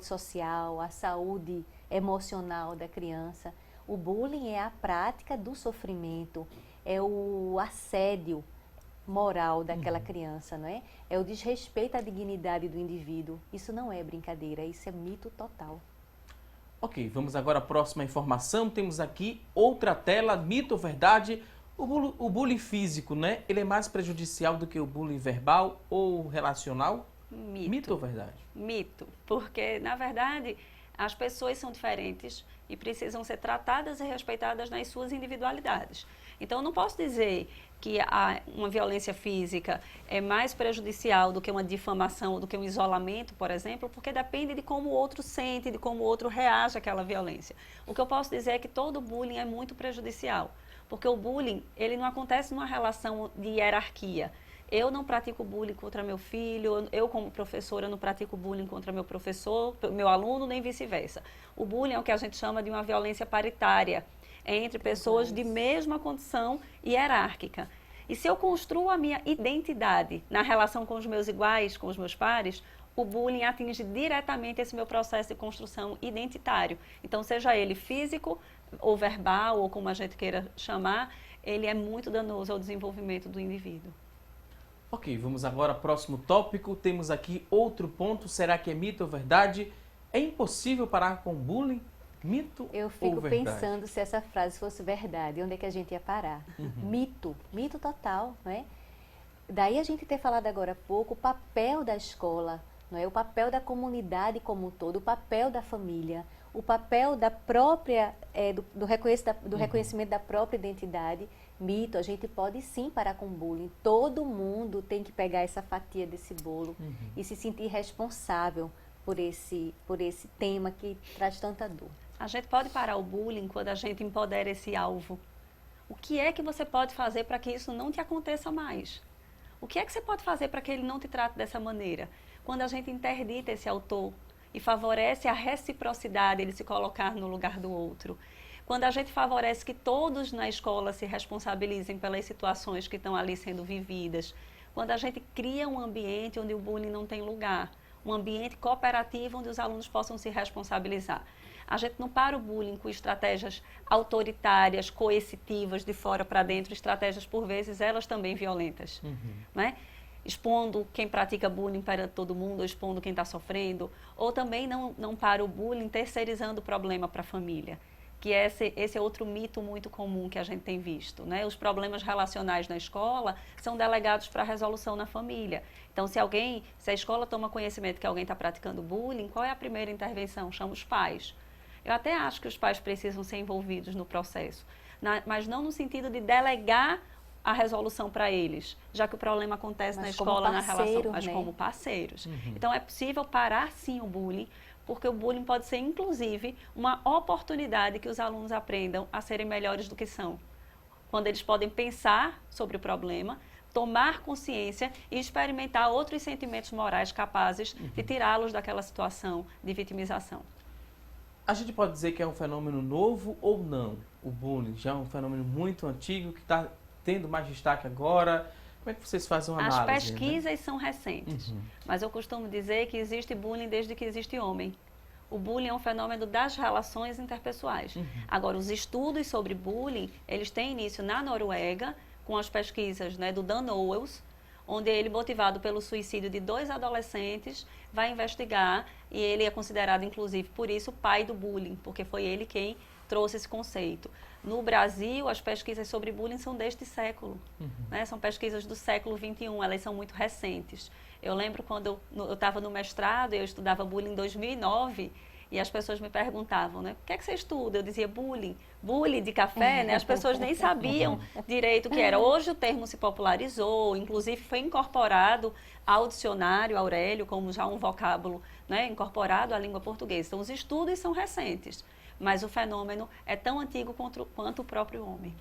social, a saúde emocional da criança. O bullying é a prática do sofrimento, é o assédio moral daquela criança, não é? É o desrespeito à dignidade do indivíduo. Isso não é brincadeira, isso é mito total. Ok, vamos agora à próxima informação. Temos aqui outra tela, mito ou verdade. O bullying físico, né? Ele é mais prejudicial do que o bullying verbal ou relacional? Mito ou verdade? Mito, porque, na verdade, as pessoas são diferentes e precisam ser tratadas e respeitadas nas suas individualidades. Então, eu não posso dizer que uma violência física é mais prejudicial do que uma difamação, do que um isolamento, por exemplo, porque depende de como o outro sente, de como o outro reage àquela violência. O que eu posso dizer é que todo bullying é muito prejudicial, porque o bullying, ele não acontece numa relação de hierarquia. Eu não pratico bullying contra meu filho, eu como professora não pratico bullying contra meu professor, meu aluno, nem vice-versa. O bullying é o que a gente chama de uma violência paritária, entre pessoas de mesma condição hierárquica. E se eu construo a minha identidade na relação com os meus iguais, com os meus pares, o bullying atinge diretamente esse meu processo de construção identitário. Então, seja ele físico ou verbal, ou como a gente queira chamar, ele é muito danoso ao desenvolvimento do indivíduo. Ok, vamos agora ao próximo tópico. Temos aqui outro ponto. Será que é mito ou verdade? É impossível parar com bullying? Mito Eu ou fico verdade? pensando se essa frase fosse verdade, onde é que a gente ia parar? Mito total, não é? Daí a gente ter falado agora há pouco o papel da escola, não é? O papel da comunidade como um todo, o papel da família, o papel da própria, do reconhecimento da própria identidade. Mito, a gente pode sim parar com bullying. Todo mundo tem que pegar essa fatia desse bolo e se sentir responsável por esse tema que traz tanta dor. A gente pode parar o bullying quando a gente empodera esse alvo. O que é que você pode fazer para que isso não te aconteça mais? O que é que você pode fazer para que ele não te trate dessa maneira? Quando a gente interdita esse autor e favorece a reciprocidade, ele se colocar no lugar do outro. Quando a gente favorece que todos na escola se responsabilizem pelas situações que estão ali sendo vividas. Quando a gente cria um ambiente onde o bullying não tem lugar. Um ambiente cooperativo onde os alunos possam se responsabilizar. A gente não para o bullying com estratégias autoritárias, coercitivas, de fora para dentro, estratégias, por vezes, elas também violentas. Né? Expondo quem pratica bullying para todo mundo, ou expondo quem está sofrendo, ou também não para o bullying terceirizando o problema para a família. Que esse é outro mito muito comum que a gente tem visto, né? Os problemas relacionais na escola são delegados para a resolução na família. Então, se a escola toma conhecimento que alguém está praticando bullying, qual é a primeira intervenção? Chama os pais. Eu até acho que os pais precisam ser envolvidos no processo, mas não no sentido de delegar a resolução para eles, já que o problema acontece na escola, na relação, mas como parceiros. Então, é possível parar sim o bullying, porque o bullying pode ser, inclusive, uma oportunidade que os alunos aprendam a serem melhores do que são. Quando eles podem pensar sobre o problema, tomar consciência e experimentar outros sentimentos morais capazes de tirá-los daquela situação de vitimização. A gente pode dizer que é um fenômeno novo ou não? O bullying já é um fenômeno muito antigo que está tendo mais destaque agora. Como é que vocês fazem uma análise? As pesquisas são recentes, mas eu costumo dizer que existe bullying desde que existe homem. O bullying é um fenômeno das relações interpessoais. Agora, os estudos sobre bullying, eles têm início na Noruega, com as pesquisas, né, do Dan Owens, onde ele, motivado pelo suicídio de 2 adolescentes, vai investigar, e ele é considerado, inclusive, por isso, o pai do bullying, porque foi ele quem trouxe esse conceito. No Brasil, as pesquisas sobre bullying são deste século, né? São pesquisas do século XXI, elas são muito recentes. Eu lembro quando eu estava no mestrado, eu estudava bullying em 2009, e as pessoas me perguntavam, né, o que é que você estuda? Eu dizia bullying de café, né? As pessoas nem sabiam direito o que era. Hoje o termo se popularizou, inclusive foi incorporado ao dicionário Aurélio como já um vocábulo, né, incorporado à língua portuguesa. Então os estudos são recentes, mas o fenômeno é tão antigo quanto o próprio homem.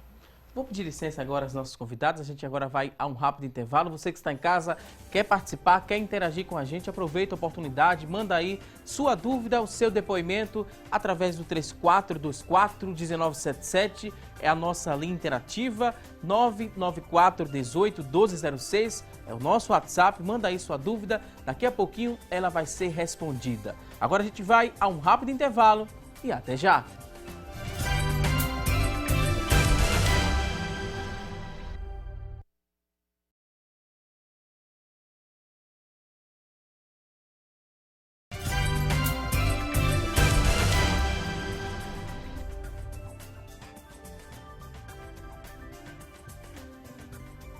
Vou pedir licença agora aos nossos convidados, a gente agora vai a um rápido intervalo. Você que está em casa, quer participar, quer interagir com a gente, aproveita a oportunidade, manda aí sua dúvida, o seu depoimento através do 3424-1977, é a nossa linha interativa, 994-18-1206, é o nosso WhatsApp, manda aí sua dúvida, daqui a pouquinho ela vai ser respondida. Agora a gente vai a um rápido intervalo e até já!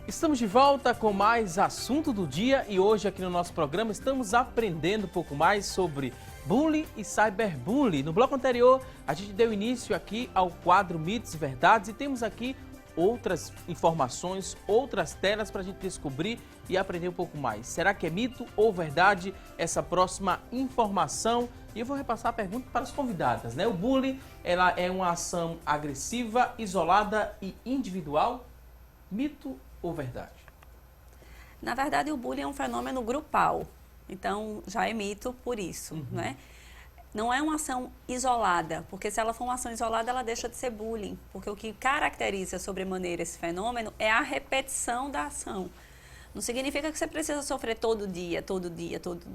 Estamos de volta com mais assunto do dia e hoje aqui no nosso programa estamos aprendendo um pouco mais sobre bullying e cyberbullying. No bloco anterior a gente deu início aqui ao quadro Mitos e Verdades e temos aqui outras informações, outras telas para a gente descobrir e aprender um pouco mais. Será que é mito ou verdade essa próxima informação? E eu vou repassar a pergunta para as convidadas, né? O bullying, ela é uma ação agressiva, isolada e individual? Mito ou verdade? Na verdade, o bullying é um fenômeno grupal, então já é mito por isso, né? Não é uma ação isolada, porque se ela for uma ação isolada, ela deixa de ser bullying, porque o que caracteriza sobremaneira esse fenômeno é a repetição da ação. Não significa que você precisa sofrer todo dia,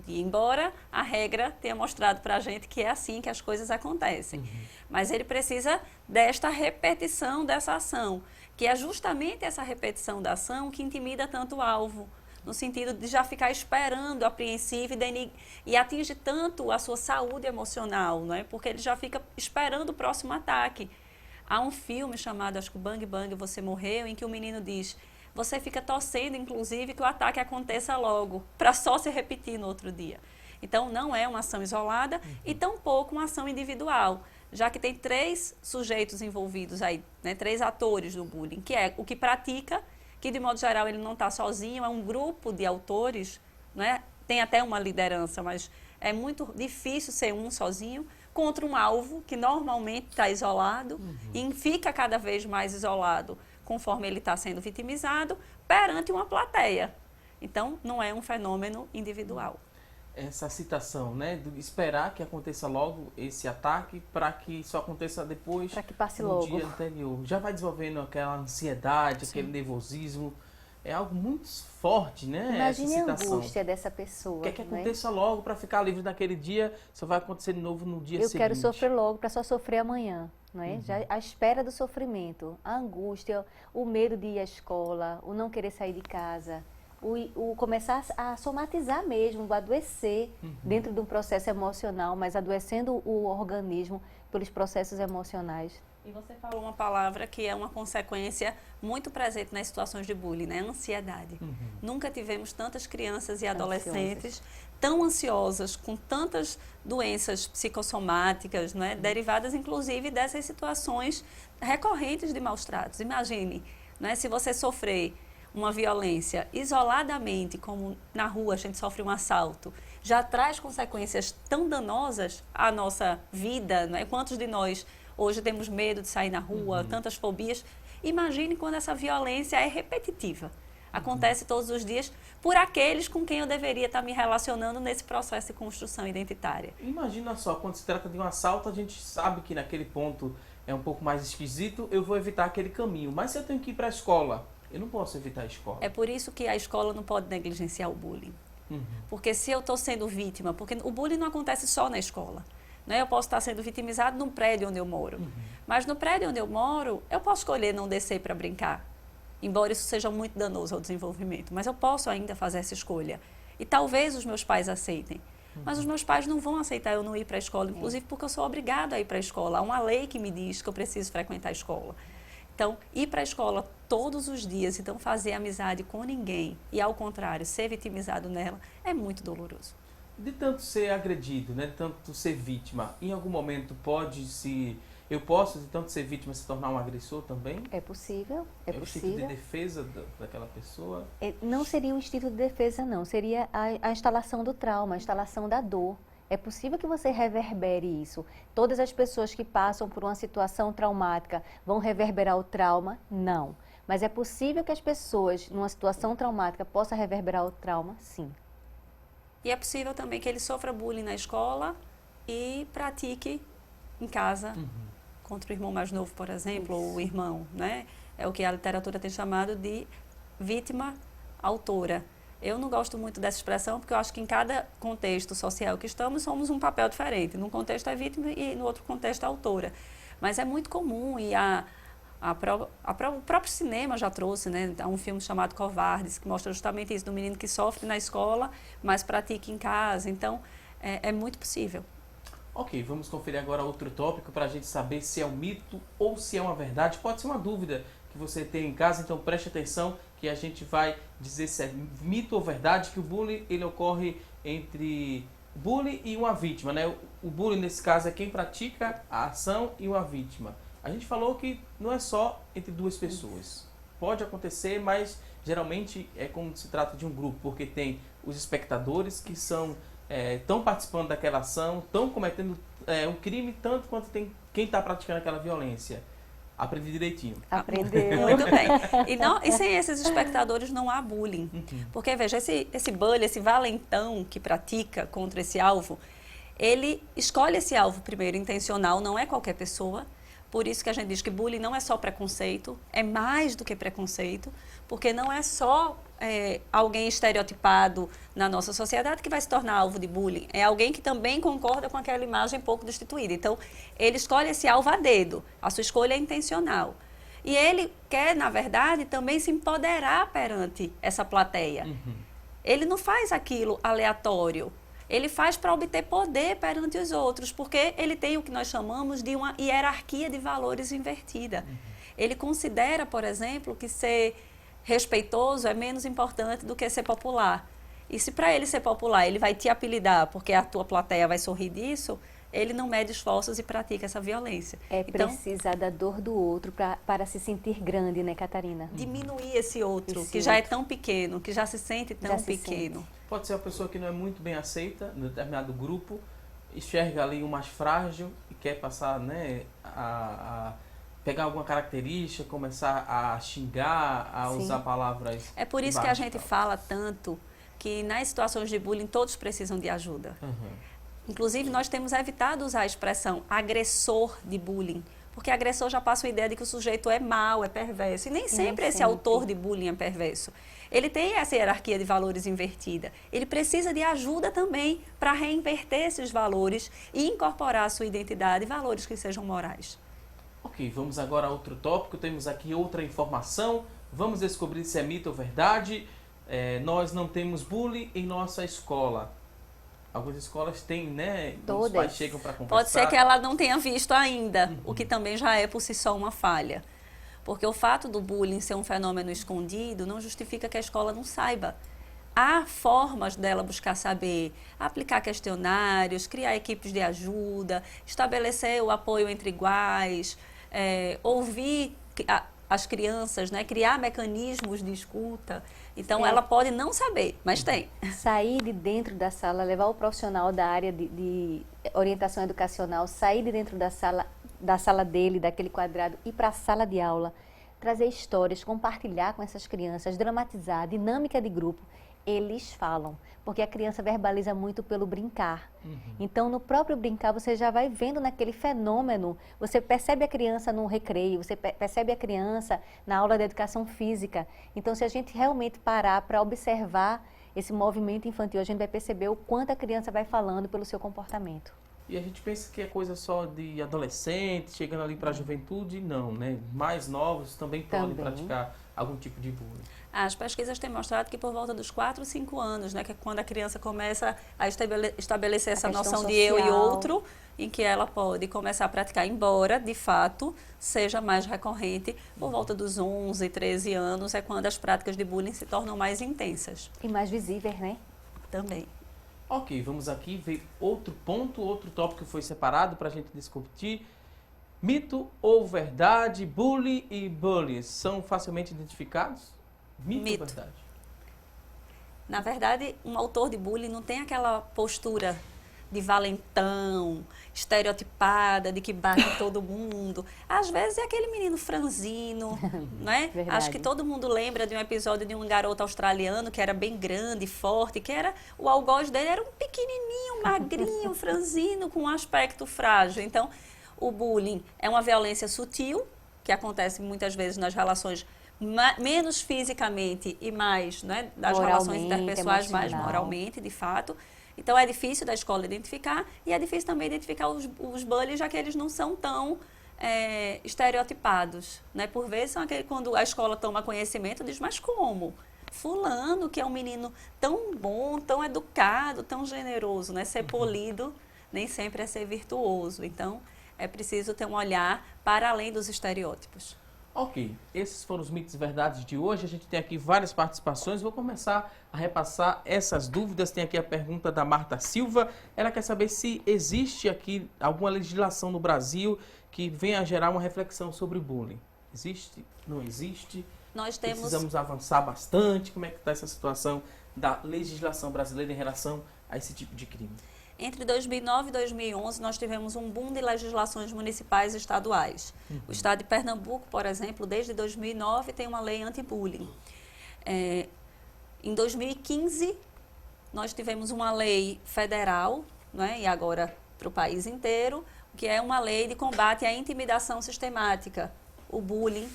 embora a regra tenha mostrado para a gente que é assim que as coisas acontecem. Mas ele precisa desta repetição dessa ação, que é justamente essa repetição da ação que intimida tanto o alvo, no sentido de já ficar esperando, apreensivo e atinge tanto a sua saúde emocional, não é? Porque ele já fica esperando o próximo ataque. Há um filme chamado, acho que Bang Bang, Você Morreu, em que o menino diz, você fica torcendo, inclusive, que o ataque aconteça logo, para só se repetir no outro dia. Então, não é uma ação isolada e tampouco uma ação individual, já que tem 3 sujeitos envolvidos aí, né, 3 atores do bullying, que é o que pratica, que de modo geral ele não está sozinho, é um grupo de autores, né, tem até uma liderança, mas é muito difícil ser um sozinho, contra um alvo que normalmente está isolado e fica cada vez mais isolado conforme ele está sendo vitimizado perante uma plateia. Então, não é um fenômeno individual. Essa citação, né, de esperar que aconteça logo esse ataque para que isso aconteça depois, para que passe no logo. dia anterior. Já vai desenvolvendo aquela ansiedade, aquele nervosismo. É algo muito forte, né? Imagine essa a citação. Angústia dessa pessoa. Quer que né? aconteça logo para ficar livre naquele dia, só vai acontecer de novo no dia seguinte. Eu quero sofrer logo para só sofrer amanhã. Não é? Já a espera do sofrimento, a angústia, o medo de ir à escola, o não querer sair de casa, o começar a somatizar mesmo, o adoecer dentro de um processo emocional, mas adoecendo o organismo pelos processos emocionais. E você falou uma palavra que é uma consequência muito presente nas situações de bullying, né? Ansiedade. Nunca tivemos tantas crianças e adolescentes tão ansiosas, com tantas doenças psicossomáticas, né? Derivadas inclusive dessas situações recorrentes de maus tratos. Imagine, né? Se você sofrer uma violência isoladamente, como na rua a gente sofre um assalto, já traz consequências tão danosas à nossa vida, né? Quantos de nós hoje temos medo de sair na rua, tantas fobias. Imagine quando essa violência é repetitiva. Acontece todos os dias por aqueles com quem eu deveria estar me relacionando nesse processo de construção identitária. Imagina só, quando se trata de um assalto, a gente sabe que naquele ponto é um pouco mais esquisito, eu vou evitar aquele caminho. Mas se eu tenho que ir para a escola, eu não posso evitar a escola. É por isso que a escola não pode negligenciar o bullying. Porque se eu estou sendo vítima, porque o bullying não acontece só na escola. Eu posso estar sendo vitimizado no prédio onde eu moro. Mas no prédio onde eu moro, eu posso escolher não descer para brincar. Embora isso seja muito danoso ao desenvolvimento. Mas eu posso ainda fazer essa escolha. E talvez os meus pais aceitem. Mas os meus pais não vão aceitar eu não ir para a escola, inclusive porque eu sou obrigada a ir para a escola. Há uma lei que me diz que eu preciso frequentar a escola. Então, ir para a escola todos os dias, então fazer amizade com ninguém e, ao contrário, ser vitimizado nela, é muito doloroso. De tanto ser agredido, né, de tanto ser vítima, em algum momento eu posso, de tanto ser vítima, se tornar um agressor também? É possível, é o instinto de possível. defesa daquela pessoa? Não seria um instinto de defesa, não. Seria a instalação do trauma, a instalação da dor. É possível que você reverbere isso. Todas as pessoas que passam por uma situação traumática vão reverberar o trauma? Não. Mas é possível que as pessoas, numa situação traumática, possam reverberar o trauma? Sim. E é possível também que ele sofra bullying na escola e pratique em casa, contra o irmão mais novo, por exemplo, ou o irmão, né? É o que a literatura tem chamado de vítima autora. Eu não gosto muito dessa expressão, porque eu acho que em cada contexto social que estamos, somos um papel diferente. Num contexto é vítima e no outro contexto é autora. Mas é muito comum, e o próprio cinema já trouxe, né? Há um filme chamado Covardes, que mostra justamente isso, do menino que sofre na escola, mas pratica em casa. Então, é muito possível. Ok, vamos conferir agora outro tópico para a gente saber se é um mito ou se é uma verdade. Pode ser uma dúvida que você tem em casa, então preste atenção que a gente vai dizer se é mito ou verdade que o bullying ele ocorre entre bullying e uma vítima, né? O bullying nesse caso é quem pratica a ação e uma vítima. A gente falou que não é só entre duas pessoas. Pode acontecer, mas geralmente é como se trata de um grupo, porque tem os espectadores que estão participando daquela ação, estão cometendo um crime tanto quanto tem quem está praticando aquela violência. Aprendi direitinho. Aprendeu. Muito bem. E sem esses espectadores não há bullying. Porque, veja, esse bully, esse valentão que pratica contra esse alvo, ele escolhe esse alvo primeiro intencional, não é qualquer pessoa. Por isso que a gente diz que bullying não é só preconceito, é mais do que preconceito, porque não é só alguém estereotipado na nossa sociedade que vai se tornar alvo de bullying, é alguém que também concorda com aquela imagem pouco destituída. Então, ele escolhe esse alvo a dedo, a sua escolha é intencional. E ele quer, na verdade, também se empoderar perante essa plateia. Ele não faz aquilo aleatório. Ele faz para obter poder perante os outros, porque ele tem o que nós chamamos de uma hierarquia de valores invertida. Ele considera, por exemplo, que ser respeitoso é menos importante do que ser popular. E se para ele ser popular, ele vai te apelidar porque a tua plateia vai sorrir disso, ele não mede esforços e pratica essa violência. Então, precisar da dor do outro para se sentir grande, né, Catarina? Diminuir esse outro, que já é tão pequeno, que já se sente tão pequeno. Pode ser uma pessoa que não é muito bem aceita em determinado grupo, enxerga ali um mais frágil e quer passar, né, a pegar alguma característica, começar a xingar, a usar palavras. É por isso que a gente fala tanto que nas situações de bullying todos precisam de ajuda. Inclusive, nós temos evitado usar a expressão agressor de bullying, porque agressor já passa a ideia de que o sujeito é mau, é perverso. E nem sempre esse autor de bullying é perverso. Ele tem essa hierarquia de valores invertida. Ele precisa de ajuda também para reinverter esses valores e incorporar à sua identidade valores que sejam morais. Ok, vamos agora a outro tópico. Temos aqui outra informação. Vamos descobrir se é mito ou verdade. Nós não temos bullying em nossa escola. Algumas escolas têm, né? Todas. Os pais chegam para conversar. Pode ser que ela não tenha visto ainda, o que também já é por si só uma falha. Porque o fato do bullying ser um fenômeno escondido não justifica que a escola não saiba. Há formas dela buscar saber, aplicar questionários, criar equipes de ajuda, estabelecer o apoio entre iguais, ouvir as crianças, né? Criar mecanismos de escuta. Então, ela pode não saber, mas tem. Sair de dentro da sala, levar o profissional da área de orientação educacional, sair de dentro da sala dele, daquele quadrado, ir para a sala de aula, trazer histórias, compartilhar com essas crianças, dramatizar, dinâmica de grupo. Eles falam, porque a criança verbaliza muito pelo brincar. Então, no próprio brincar, você já vai vendo naquele fenômeno, você percebe a criança no recreio, você percebe a criança na aula de educação física. Então, se a gente realmente parar para observar esse movimento infantil, a gente vai perceber o quanto a criança vai falando pelo seu comportamento. E a gente pensa que é coisa só de adolescente, chegando ali para a juventude, não, né? Mais novos também podem praticar algum tipo de bullying. As pesquisas têm mostrado que por volta dos 4, 5 anos, né, que é quando a criança começa a estabelecer essa noção de eu e outro, em que ela pode começar a praticar, embora, de fato, seja mais recorrente, por volta dos 11, 13 anos, é quando as práticas de bullying se tornam mais intensas. E mais visíveis, né? Também. Ok, vamos aqui ver outro ponto, outro tópico que foi separado para a gente discutir. Mito ou verdade, bullying e bullies são facilmente identificados? Mito ou verdade? Na verdade, um autor de bullying não tem aquela postura de valentão, estereotipada, de que bate em todo mundo. Às vezes é aquele menino franzino, né? Acho que todo mundo lembra de um episódio de um garoto australiano que era bem grande, forte, que era o algoz dele era um pequenininho, magrinho, franzino, com um aspecto frágil. Então, o bullying é uma violência sutil, que acontece muitas vezes nas relações menos fisicamente e mais, né, das relações interpessoais, mais moralmente, de fato. Então, é difícil da escola identificar e é difícil também identificar os bullies, já que eles não são tão estereotipados. Né? Por vezes, são aquele, quando a escola toma conhecimento, diz, mas como? Fulano, que é um menino tão bom, tão educado, tão generoso, né? Ser polido nem sempre é ser virtuoso. Então, é preciso ter um olhar para além dos estereótipos. Ok, esses foram os mitos e verdades de hoje. A gente tem aqui várias participações. Vou começar a repassar essas dúvidas. Tem aqui a pergunta da Marta Silva. Ela quer saber se existe aqui alguma legislação no Brasil que venha a gerar uma reflexão sobre o bullying. Existe? Não existe? Precisamos avançar bastante. Como é que está essa situação da legislação brasileira em relação a esse tipo de crime? Entre 2009 e 2011, nós tivemos um boom de legislações municipais e estaduais. O estado de Pernambuco, por exemplo, desde 2009 tem uma lei anti-bullying. Em 2015, nós tivemos uma lei federal, né, e agora para o país inteiro, que é uma lei de combate à intimidação sistemática, o bullying,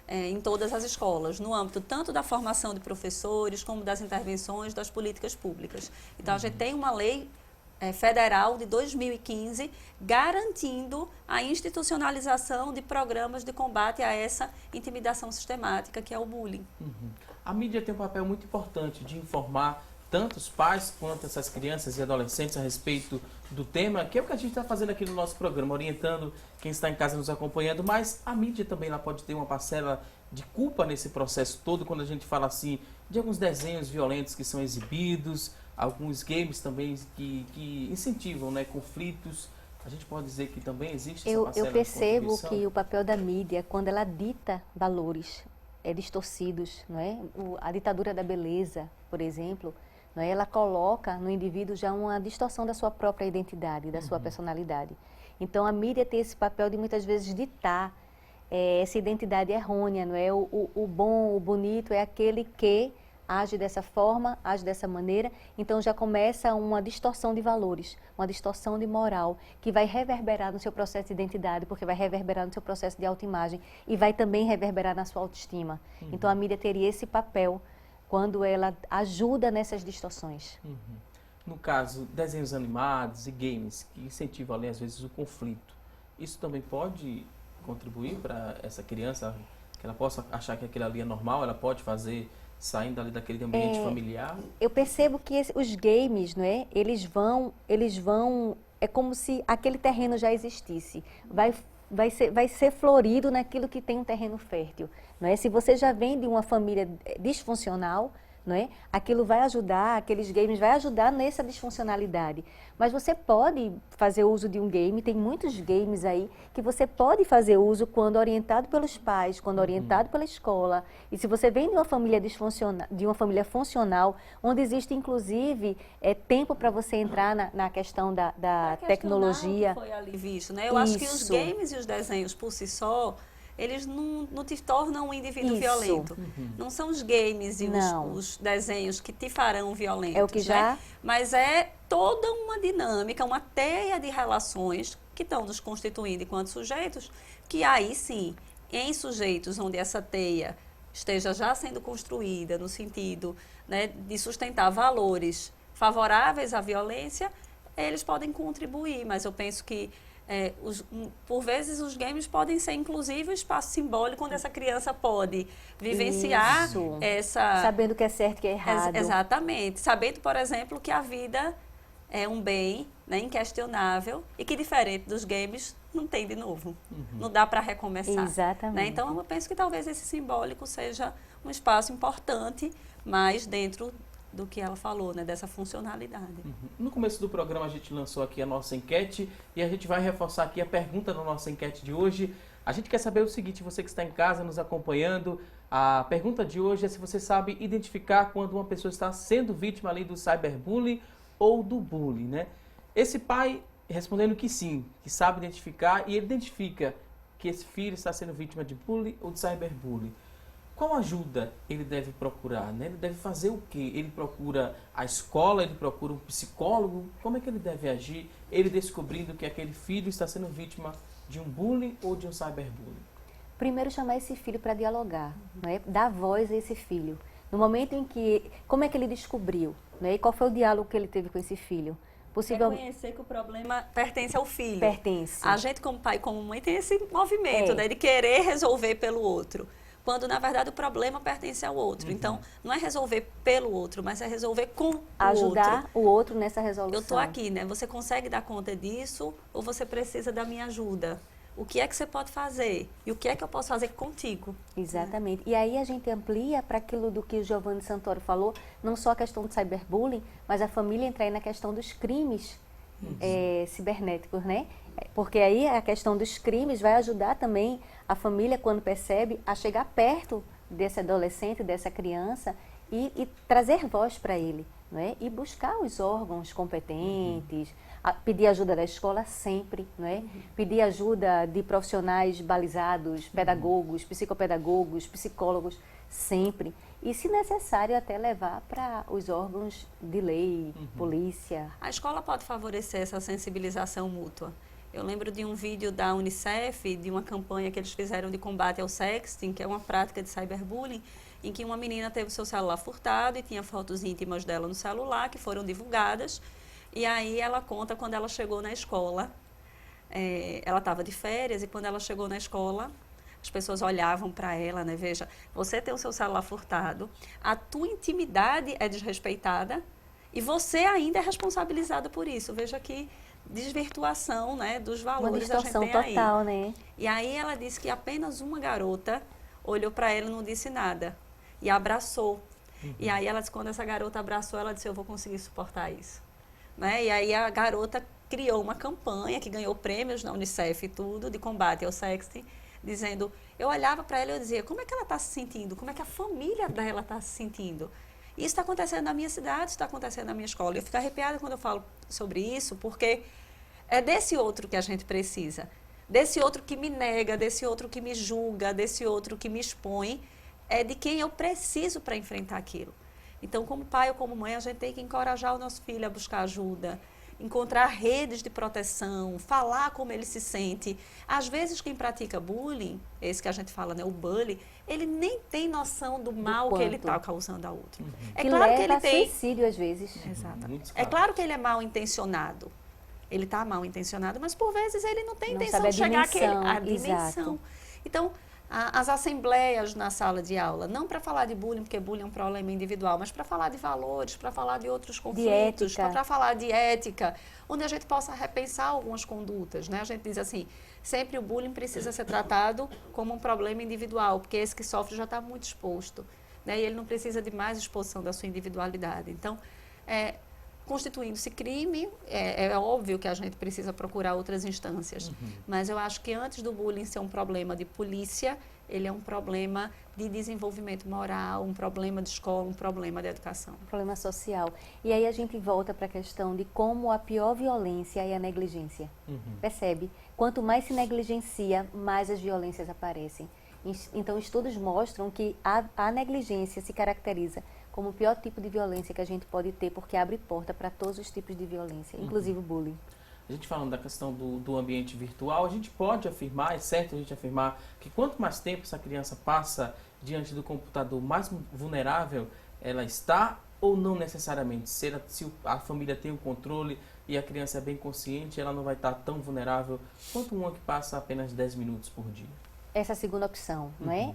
em todas as escolas, no âmbito tanto da formação de professores, como das intervenções das políticas públicas. Então, a gente tem uma lei federal de 2015, garantindo a institucionalização de programas de combate a essa intimidação sistemática, que é o bullying. A mídia tem um papel muito importante de informar tanto os pais quanto essas crianças e adolescentes a respeito do tema, que é o que a gente está fazendo aqui no nosso programa, orientando quem está em casa nos acompanhando, mas a mídia também ela pode ter uma parcela de culpa nesse processo todo, quando a gente fala assim de alguns desenhos violentos que são exibidos, alguns games também que incentivam, né, conflitos. A gente pode dizer que também existe essa parcela. Eu percebo que o papel da mídia, quando ela dita valores distorcidos, não é? A ditadura da beleza, por exemplo, não é? Ela coloca no indivíduo já uma distorção da sua própria identidade, da sua personalidade. Então, a mídia tem esse papel de muitas vezes ditar essa identidade errônea, não é? O bom, o bonito é aquele que age dessa forma, age dessa maneira, então já começa uma distorção de valores, uma distorção de moral, que vai reverberar no seu processo de identidade, porque vai reverberar no seu processo de autoimagem e vai também reverberar na sua autoestima. Então a mídia teria esse papel quando ela ajuda nessas distorções. No caso, desenhos animados e games que incentivam ali às vezes o conflito, isso também pode contribuir para essa criança, que ela possa achar que aquilo ali é normal, ela pode fazer saindo ali daquele ambiente familiar? Eu percebo que os games, não é? Eles vão, é como se aquele terreno já existisse. Vai ser florido naquilo que tem um terreno fértil, não é? Se você já vem de uma família disfuncional, não é? Aquilo vai ajudar, aqueles games vai ajudar nessa disfuncionalidade. Mas você pode fazer uso de um game, tem muitos games aí que você pode fazer uso quando orientado pelos pais, quando orientado pela escola. E se você vem de uma família disfuncional, de uma família funcional, onde existe inclusive tempo para você entrar na questão da tecnologia. Foi ali visto, né? Eu acho que os games e os desenhos por si só, eles não te tornam um indivíduo violento. Não são os games e os desenhos que te farão violento. É o que já... Né? Mas é toda uma dinâmica, uma teia de relações que estão nos constituindo enquanto sujeitos, que aí sim, em sujeitos onde essa teia esteja já sendo construída no sentido, né, de sustentar valores favoráveis à violência, eles podem contribuir, mas eu penso que por vezes os games podem ser inclusive um espaço simbólico onde essa criança pode vivenciar Isso. essa... Sabendo o que é certo e o que é errado. Exatamente. Sabendo, por exemplo, que a vida é um bem, né, inquestionável e que, diferente dos games, não tem de novo. Não dá para recomeçar. Exatamente. Né? Então, eu penso que talvez esse simbólico seja um espaço importante, mas dentro do que ela falou, né, dessa funcionalidade. No começo do programa a gente lançou aqui a nossa enquete e a gente vai reforçar aqui a pergunta da nossa enquete de hoje. A gente quer saber o seguinte, você que está em casa nos acompanhando, a pergunta de hoje é se você sabe identificar quando uma pessoa está sendo vítima ali do cyberbullying ou do bullying, né? Esse pai respondendo que sim, que sabe identificar e ele identifica que esse filho está sendo vítima de bullying ou de cyberbullying. Qual ajuda ele deve procurar, né? Ele deve fazer o quê? Ele procura a escola, ele procura um psicólogo? Como é que ele deve agir? Ele descobrindo que aquele filho está sendo vítima de um bullying ou de um cyberbullying? Primeiro chamar esse filho para dialogar, né? Dar voz a esse filho. No momento em que, como é que ele descobriu, né? E qual foi o diálogo que ele teve com esse filho? Reconhecer que o problema pertence ao filho. Pertence. A gente, como pai e como mãe, tem esse movimento, né, de querer resolver pelo outro. Quando, na verdade, o problema pertence ao outro. Então, não é resolver pelo outro, mas é resolver com o outro. Ajudar o outro nessa resolução. Eu estou aqui, né? Você consegue dar conta disso ou você precisa da minha ajuda? O que é que você pode fazer? E o que é que eu posso fazer contigo? Exatamente. E aí a gente amplia para aquilo do que o Giovanni Santoro falou, não só a questão do cyberbullying, mas a família entra aí na questão dos crimes cibernéticos, né? Porque aí a questão dos crimes vai ajudar também a família, quando percebe, a chegar perto desse adolescente, dessa criança e trazer voz para ele, não é? E buscar os órgãos competentes, pedir ajuda da escola sempre, não é? Pedir ajuda de profissionais balizados, pedagogos, psicopedagogos, psicólogos, sempre. E, se necessário, até levar para os órgãos de lei, polícia. A escola pode favorecer essa sensibilização mútua. Eu lembro de um vídeo da Unicef, de uma campanha que eles fizeram de combate ao sexting, que é uma prática de cyberbullying, em que uma menina teve o seu celular furtado e tinha fotos íntimas dela no celular, que foram divulgadas. E aí ela conta quando ela chegou na escola, ela estava de férias e quando ela chegou na escola, as pessoas olhavam para ela, né? Veja, você tem o seu celular furtado, a tua intimidade é desrespeitada e você ainda é responsabilizado por isso. Veja que desvirtuação, né, dos valores da gente tem aí. Uma distorção total, né? E aí ela disse que apenas uma garota olhou para ela e não disse nada e abraçou. E aí ela disse, quando essa garota abraçou, ela disse, eu vou conseguir suportar isso. Né? E aí a garota criou uma campanha que ganhou prêmios na Unicef e tudo, de combate ao sexting, dizendo, eu olhava para ela e eu dizia, como é que ela está se sentindo? Como é que a família dela está se sentindo? Isso está acontecendo na minha cidade, isso está acontecendo na minha escola. Eu fico arrepiada quando eu falo sobre isso, porque é desse outro que a gente precisa. Desse outro que me nega, desse outro que me julga, desse outro que me expõe, é de quem eu preciso para enfrentar aquilo. Então, como pai ou como mãe, a gente tem que encorajar o nosso filho a buscar ajuda, encontrar redes de proteção, falar como ele se sente. Às vezes, quem pratica bullying, esse que a gente fala, né, o bully, ele nem tem noção do mal que ele está causando a outro. É que claro leva que ele a tem... suicídio, às vezes. Exatamente. É claro que ele é mal intencionado. Ele está mal intencionado, mas por vezes ele não tem intenção de chegar à dimensão. Então, as assembleias na sala de aula, não para falar de bullying, porque bullying é um problema individual, mas para falar de valores, para falar de outros conflitos, para falar de ética, onde a gente possa repensar algumas condutas, né? A gente diz assim, sempre o bullying precisa ser tratado como um problema individual, porque esse que sofre já está muito exposto, né? E ele não precisa de mais exposição da sua individualidade. Então, constituindo-se crime, é óbvio que a gente precisa procurar outras instâncias. Mas eu acho que antes do bullying ser um problema de polícia, ele é um problema de desenvolvimento moral, um problema de escola, um problema de educação. Um problema social. E aí a gente volta para a questão de como a pior violência é a negligência. Percebe? Quanto mais se negligencia, mais as violências aparecem. Então, estudos mostram que a negligência se caracteriza como o pior tipo de violência que a gente pode ter, porque abre porta para todos os tipos de violência, inclusive o bullying. A gente falando da questão do ambiente virtual, a gente pode afirmar, é certo a gente afirmar, que quanto mais tempo essa criança passa diante do computador, mais vulnerável ela está, ou não necessariamente? Se a família tem o controle e a criança é bem consciente, ela não vai estar tão vulnerável quanto uma que passa apenas 10 minutos por dia? Essa é a segunda opção, não é?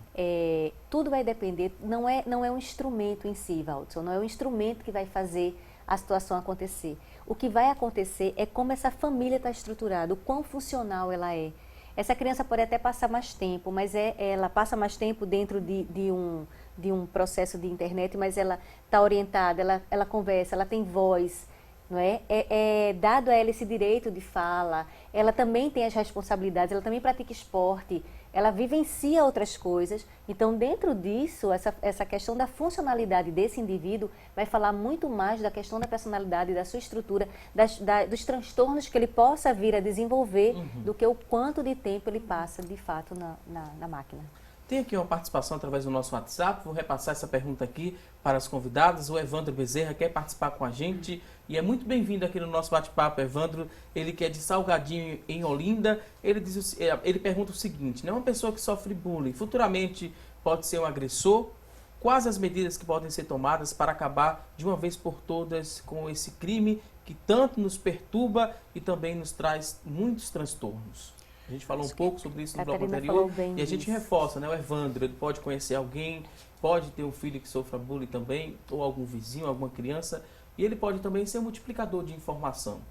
Tudo vai depender, não é um instrumento em si, Valdson, não é um instrumento que vai fazer a situação acontecer. O que vai acontecer é como essa família está estruturada, o quão funcional ela é. Essa criança pode até passar mais tempo, mas ela passa mais tempo dentro de um processo de internet, mas ela está orientada, ela conversa, ela tem voz, não é? Dado a ela esse direito de fala, ela também tem as responsabilidades, ela também pratica esporte, ela vivencia outras coisas. Então, dentro disso, essa questão da funcionalidade desse indivíduo vai falar muito mais da questão da personalidade, da sua estrutura, dos transtornos que ele possa vir a desenvolver, do que o quanto de tempo ele passa, de fato, na máquina. Tem aqui uma participação através do nosso WhatsApp, vou repassar essa pergunta aqui para as convidadas. O Evandro Bezerra quer participar com a gente e é muito bem-vindo aqui no nosso bate-papo, Evandro. Ele que é de Salgadinho, em Olinda. Ele pergunta o seguinte, né? Uma pessoa que sofre bullying futuramente pode ser um agressor? Quais as medidas que podem ser tomadas para acabar de uma vez por todas com esse crime que tanto nos perturba e também nos traz muitos transtornos? A gente falou um pouco sobre isso no bloco anterior e a gente reforça, né? O Evandro, ele pode conhecer alguém, pode ter um filho que sofra bullying também, ou algum vizinho, alguma criança, e ele pode também ser um multiplicador de informação.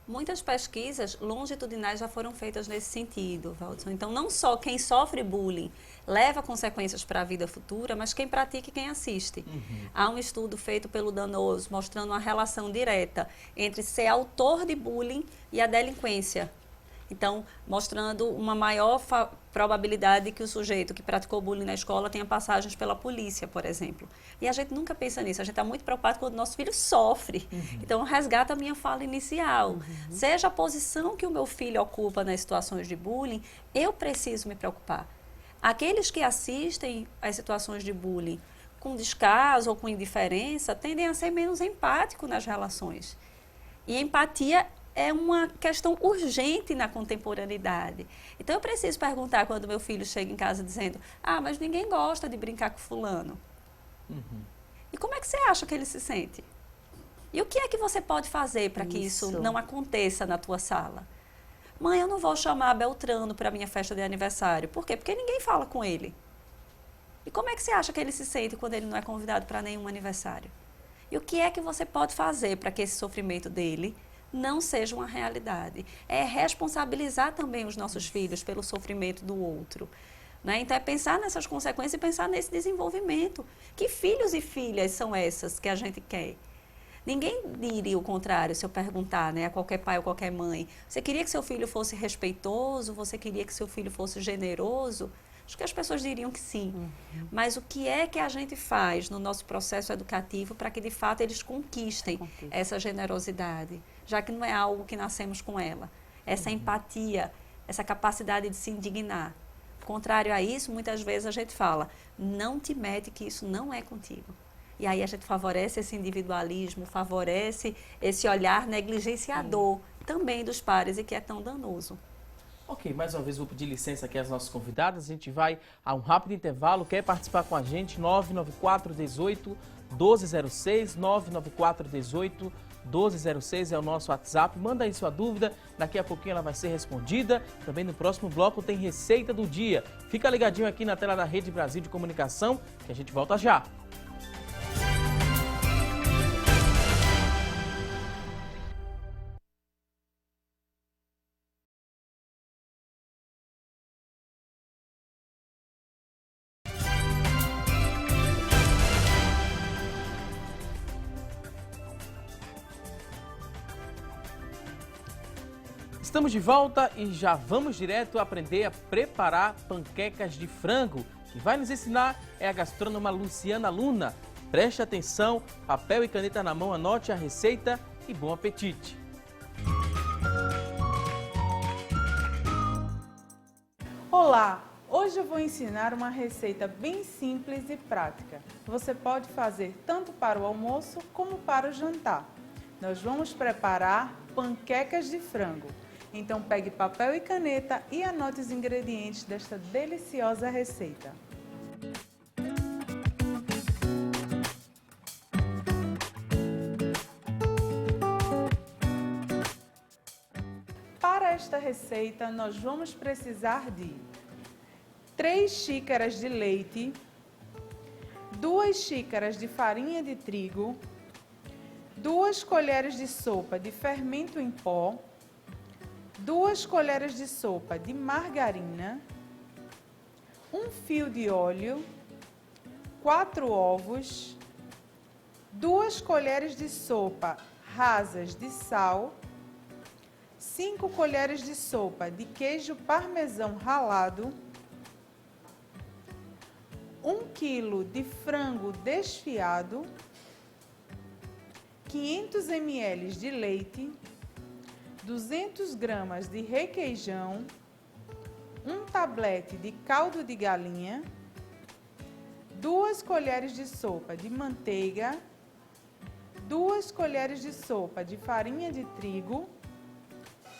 Muitas pesquisas longitudinais já foram feitas nesse sentido, Valdson. Então, não só quem sofre bullying leva consequências para a vida futura, mas quem pratica e quem assiste. Há um estudo feito pelo Danoso mostrando uma relação direta entre ser autor de bullying e a delinquência. Então, mostrando uma maior probabilidade que o sujeito que praticou bullying na escola tenha passagens pela polícia, por exemplo. E a gente nunca pensa nisso, a gente está muito preocupado quando o nosso filho sofre. Então, resgata a minha fala inicial. Seja a posição que o meu filho ocupa nas situações de bullying, eu preciso me preocupar. Aqueles que assistem às situações de bullying com descaso ou com indiferença tendem a ser menos empáticos nas relações. E empatia é uma questão urgente na contemporaneidade. Então, eu preciso perguntar quando meu filho chega em casa dizendo: ah, mas ninguém gosta de brincar com fulano. E como é que você acha que ele se sente? E o que é que você pode fazer para que isso não aconteça na tua sala? Mãe, eu não vou chamar Beltrano para a minha festa de aniversário. Por quê? Porque ninguém fala com ele. E como é que você acha que ele se sente quando ele não é convidado para nenhum aniversário? E o que é que você pode fazer para que esse sofrimento dele não seja uma realidade? É responsabilizar também os nossos filhos pelo sofrimento do outro. Né? Então, é pensar nessas consequências e pensar nesse desenvolvimento. Que filhos e filhas são essas que a gente quer? Ninguém diria o contrário se eu perguntar, né, a qualquer pai ou qualquer mãe. Você queria que seu filho fosse respeitoso? Você queria que seu filho fosse generoso? Acho que as pessoas diriam que sim. Mas o que é que a gente faz no nosso processo educativo para que, de fato, eles conquistem essa generosidade? Já que não é algo que nascemos com ela. Essa empatia, essa capacidade de se indignar. Contrário a isso, muitas vezes a gente fala: não te mete que isso não é contigo. E aí a gente favorece esse individualismo, favorece esse olhar negligenciador também dos pares e que é tão danoso. Ok, mais uma vez vou pedir licença aqui às nossas convidadas. A gente vai a um rápido intervalo. Quer participar com a gente? 994-18-1206, 994-18-1206 é o nosso WhatsApp. Manda aí sua dúvida, daqui a pouquinho ela vai ser respondida. Também no próximo bloco tem receita do dia. Fica ligadinho aqui na tela da Rede Brasil de Comunicação, que a gente volta já. Estamos de volta e já vamos direto aprender a preparar panquecas de frango. Quem vai nos ensinar é a gastrônoma Luciana Luna. Preste atenção, papel e caneta na mão, anote a receita e bom apetite. Olá! Hoje eu vou ensinar uma receita bem simples e prática. Você pode fazer tanto para o almoço como para o jantar. Nós vamos preparar panquecas de frango. Então pegue papel e caneta e anote os ingredientes desta deliciosa receita. esta receita, nós vamos precisar de 3 xícaras de leite, 2 xícaras de farinha de trigo, 2 colheres de sopa de fermento em pó, 2 colheres de sopa de margarina, 1 fio de óleo, 4 ovos, 2 colheres de sopa rasas de sal, 5 colheres de sopa de queijo parmesão ralado, 1 quilo de frango desfiado, 500 ml de leite, 200 gramas de requeijão, 1 tablete de caldo de galinha, 2 colheres de sopa de manteiga, 2 colheres de sopa de farinha de trigo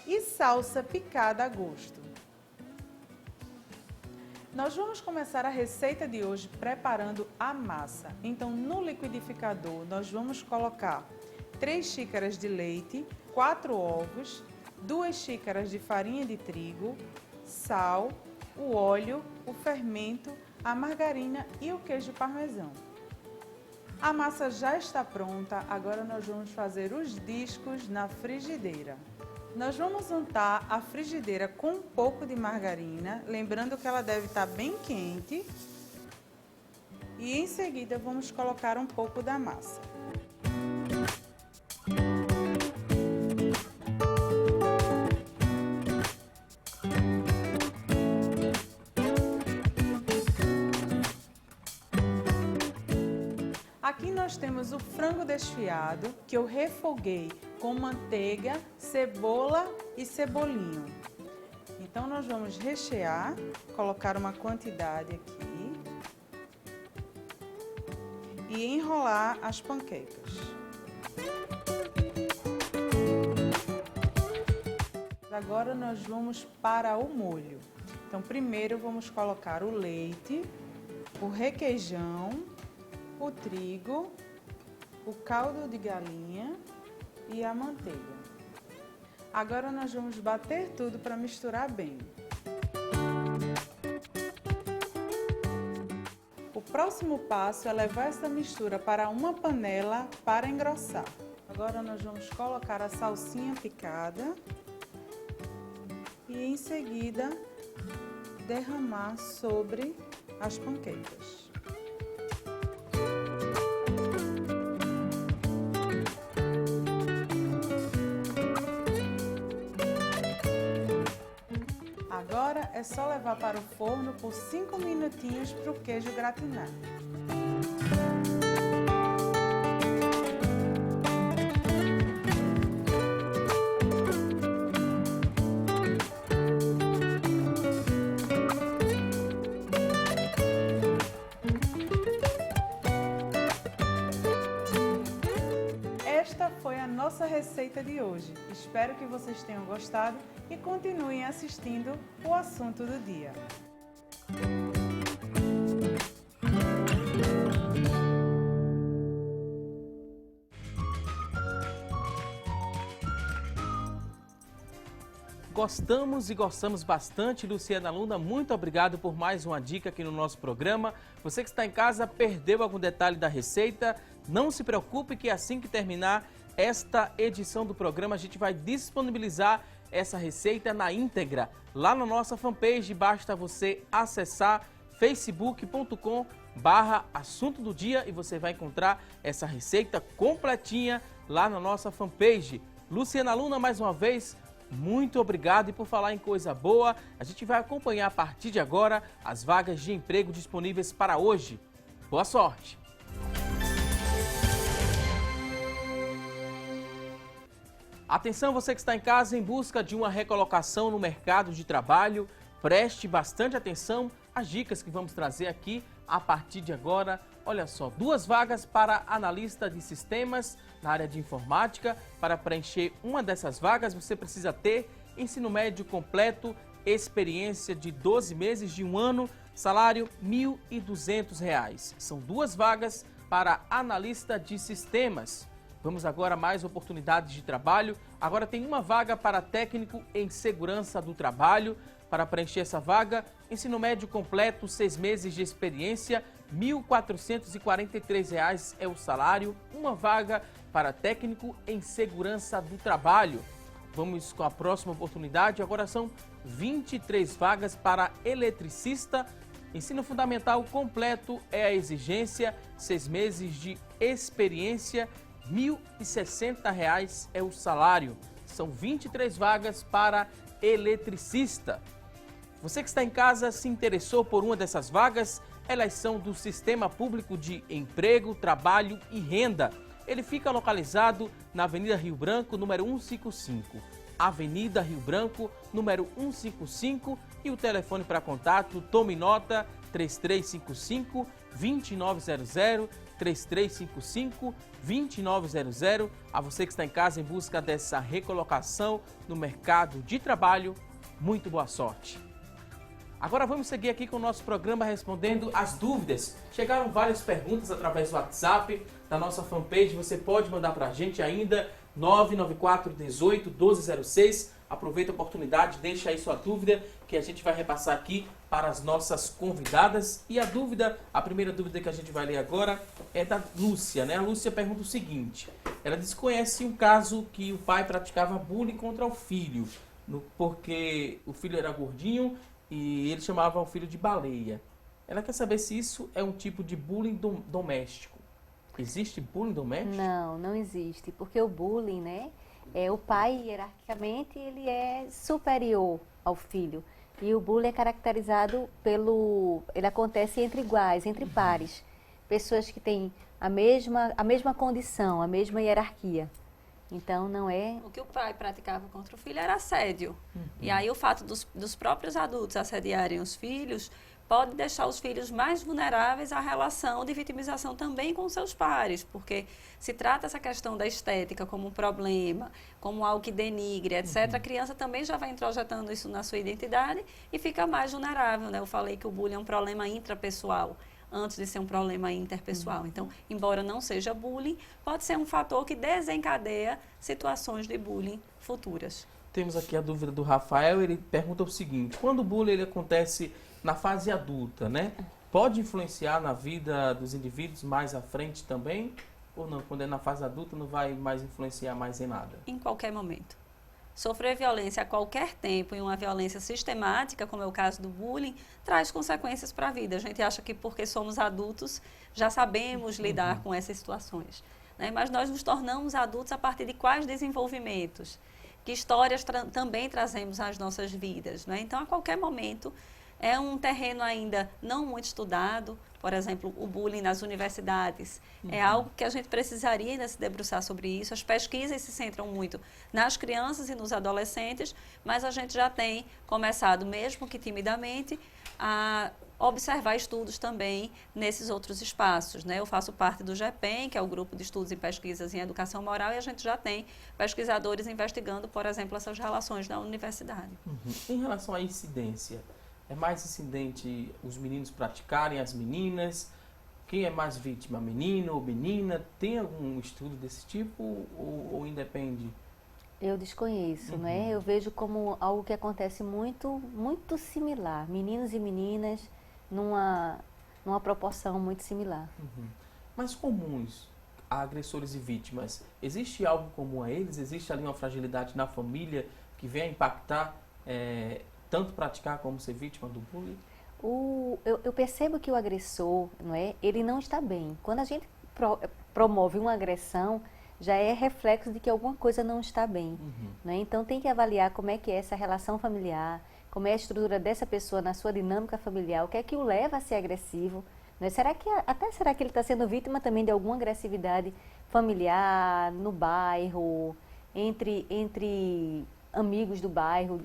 e salsa picada a gosto. Nós vamos começar a receita de hoje preparando a massa. Então, no liquidificador, nós vamos colocar 3 xícaras de leite, 4 ovos, 2 xícaras de farinha de trigo, sal, o óleo, o fermento, a margarina e o queijo parmesão. A massa já está pronta, agora nós vamos fazer os discos na frigideira. Nós vamos untar a frigideira com um pouco de margarina, lembrando que ela deve estar bem quente. E em seguida vamos colocar um pouco da massa. Aqui nós temos o frango desfiado, que eu refoguei com manteiga, cebola e cebolinho. Então, nós vamos rechear, colocar uma quantidade aqui e enrolar as panquecas. Agora, nós vamos para o molho. Então, primeiro vamos colocar o leite, o requeijão, o trigo, o caldo de galinha e a manteiga. Agora nós vamos bater tudo para misturar bem. O próximo passo é levar essa mistura para uma panela para engrossar. Agora nós vamos colocar a salsinha picada e em seguida derramar sobre as panquecas. Agora é só levar para o forno por 5 minutinhos para o queijo gratinar. Esta foi a nossa receita de hoje. Espero que vocês tenham gostado e continuem assistindo o assunto do dia. Gostamos e gostamos bastante, Luciana Luna. Muito obrigado por mais uma dica aqui no nosso programa. Você que está em casa, perdeu algum detalhe da receita? Não se preocupe que assim que terminar esta edição do programa, a gente vai disponibilizar essa receita na íntegra lá na nossa fanpage. Basta você acessar facebook.com/assunto do dia e você vai encontrar essa receita completinha lá na nossa fanpage. Luciana Luna, mais uma vez, muito obrigado. E por falar em coisa boa, a gente vai acompanhar a partir de agora as vagas de emprego disponíveis para hoje. Boa sorte! Atenção, você que está em casa em busca de uma recolocação no mercado de trabalho, preste bastante atenção às dicas que vamos trazer aqui a partir de agora. Olha só, 2 vagas para analista de sistemas na área de informática. Para preencher uma dessas vagas, você precisa ter ensino médio completo, experiência de 12 meses de 1 ano, salário R$ 1.200. São 2 vagas para analista de sistemas. Vamos agora a mais oportunidades de trabalho. Agora tem uma vaga para técnico em segurança do trabalho. Para preencher essa vaga, ensino médio completo, 6 meses de experiência, R$ 1.443 é o salário. Uma vaga para técnico em segurança do trabalho. Vamos com a próxima oportunidade. Agora são 23 vagas para eletricista. Ensino fundamental completo é a exigência, 6 meses de experiência, R$ 1.060 é o salário. São 23 vagas para eletricista. Você que está em casa se interessou por uma dessas vagas? Elas são do Sistema Público de Emprego, Trabalho e Renda. Ele fica localizado na Avenida Rio Branco, número 155. Avenida Rio Branco, número 155. E o telefone para contato, tome nota, 3355-2900, 3355-2900. A você que está em casa em busca dessa recolocação no mercado de trabalho, muito boa sorte. Agora vamos seguir aqui com o nosso programa respondendo as dúvidas. Chegaram várias perguntas através do WhatsApp, da nossa fanpage. Você pode mandar para a gente ainda, 994 18 1206. Aproveita a oportunidade, deixa aí sua dúvida, que a gente vai repassar aqui para as nossas convidadas. E a primeira dúvida que a gente vai ler agora é da Lúcia, né? A Lúcia pergunta o seguinte: ela desconhece um caso que o pai praticava bullying contra o filho, porque o filho era gordinho e ele chamava o filho de baleia. Ela quer saber se isso é um tipo de bullying doméstico. Existe bullying doméstico? Não, não existe, porque o bullying, né? O pai, hierarquicamente, ele é superior ao filho. E o bullying é caracterizado ele acontece entre iguais, entre pares. Pessoas que têm a mesma condição, a mesma hierarquia. Então, não é... O que o pai praticava contra o filho era assédio. E aí o fato dos próprios adultos assediarem os filhos pode deixar os filhos mais vulneráveis à relação de vitimização também com seus pares, porque se trata essa questão da estética como um problema, como algo que denigre, etc., a criança também já vai introjetando isso na sua identidade e fica mais vulnerável, né? Eu falei que o bullying é um problema intrapessoal, antes de ser um problema interpessoal. Então, embora não seja bullying, pode ser um fator que desencadeia situações de bullying futuras. Temos aqui a dúvida do Rafael, ele pergunta o seguinte: quando o bullying ele acontece na fase adulta, né? Pode influenciar na vida dos indivíduos mais à frente também? Ou não? Quando é na fase adulta não vai mais influenciar mais em nada? Em qualquer momento. Sofrer violência a qualquer tempo e uma violência sistemática, como é o caso do bullying, traz consequências para a vida. A gente acha que porque somos adultos já sabemos lidar com essas situações, né? Mas nós nos tornamos adultos a partir de quais desenvolvimentos? Que histórias também trazemos às nossas vidas, né? Então, a qualquer momento, é um terreno ainda não muito estudado. Por exemplo, o bullying nas universidades é algo que a gente precisaria ainda se debruçar sobre isso. As pesquisas se centram muito nas crianças e nos adolescentes, mas a gente já tem começado, mesmo que timidamente, a observar estudos também nesses outros espaços, né? Eu faço parte do GEPEM, que é o Grupo de Estudos e Pesquisas em Educação Moral, e a gente já tem pesquisadores investigando, por exemplo, essas relações na universidade. Em relação à incidência, é mais incidente os meninos praticarem, as meninas? Quem é mais vítima, menino ou menina? Tem algum estudo desse tipo ou independe? Eu desconheço, né? Eu vejo como algo que acontece muito similar. Meninos e meninas numa proporção muito similar. Mas comuns a agressores e vítimas, existe algo comum a eles? Existe ali uma fragilidade na família que vem a impactar tanto praticar como ser vítima do bullying? Eu percebo que o agressor, não é? Ele não está bem. Quando a gente promove uma agressão, já é reflexo de que alguma coisa não está bem. Né? Então, tem que avaliar como é que é essa relação familiar, como é a estrutura dessa pessoa na sua dinâmica familiar, o que é que o leva a ser agressivo. Né? Será que ele está sendo vítima também de alguma agressividade familiar, no bairro, entre amigos do bairro?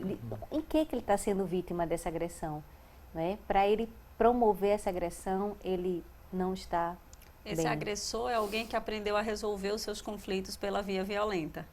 Em que ele está sendo vítima dessa agressão? Né? Para ele promover essa agressão, ele não está Esse bem. agressor é alguém que aprendeu a resolver os seus conflitos pela via violenta.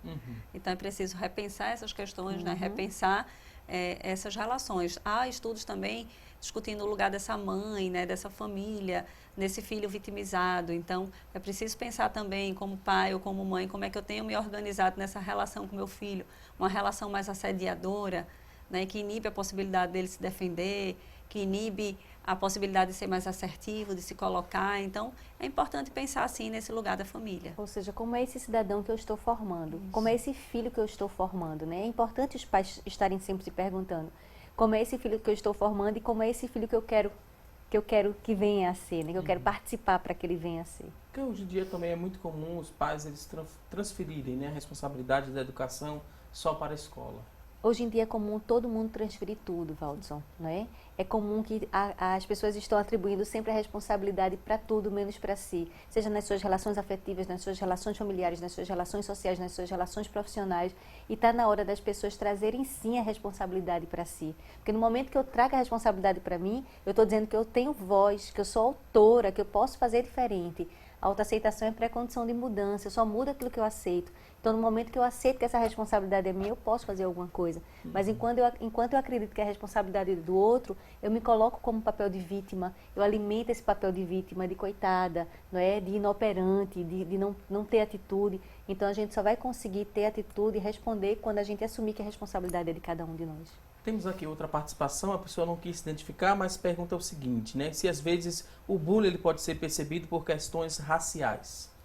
Então, é preciso repensar essas questões, né? Repensar essas relações. Há estudos também discutindo o lugar dessa mãe, né, dessa família, nesse filho vitimizado. Então, é preciso pensar também como pai ou como mãe, como é que eu tenho me organizado nessa relação com meu filho, uma relação mais assediadora, né, que inibe a possibilidade dele se defender, que inibe a possibilidade de ser mais assertivo, de se colocar. Então, é importante pensar assim nesse lugar da família. Ou seja, como é esse cidadão que eu estou formando? Como é esse filho que eu estou formando, né? É importante os pais estarem sempre se perguntando como é esse filho que eu estou formando e como é esse filho que eu quero que venha a ser, né? Que eu quero participar para que ele venha a ser. Porque hoje em dia também é muito comum os pais eles transferirem, né, a responsabilidade da educação só para a escola. Hoje em dia é comum todo mundo transferir tudo, Valdson, não é? É comum que as pessoas estão atribuindo sempre a responsabilidade para tudo, menos para si. Seja nas suas relações afetivas, nas suas relações familiares, nas suas relações sociais, nas suas relações profissionais. E está na hora das pessoas trazerem sim a responsabilidade para si. Porque no momento que eu trago a responsabilidade para mim, eu estou dizendo que eu tenho voz, que eu sou autora, que eu posso fazer diferente. A autoaceitação é pré-condição de mudança, eu só mudo aquilo que eu aceito. Então, no momento que eu aceito que essa responsabilidade é minha, eu posso fazer alguma coisa. Mas enquanto eu acredito que a responsabilidade é do outro, eu me coloco como papel de vítima, eu alimento esse papel de vítima, de coitada, não é? De inoperante, de não ter atitude. Então, a gente só vai conseguir ter atitude e responder quando a gente assumir que a responsabilidade é de cada um de nós. Temos aqui outra participação, a pessoa não quis se identificar, mas pergunta o seguinte, né? Se às vezes o bullying ele pode ser percebido por questões raciais.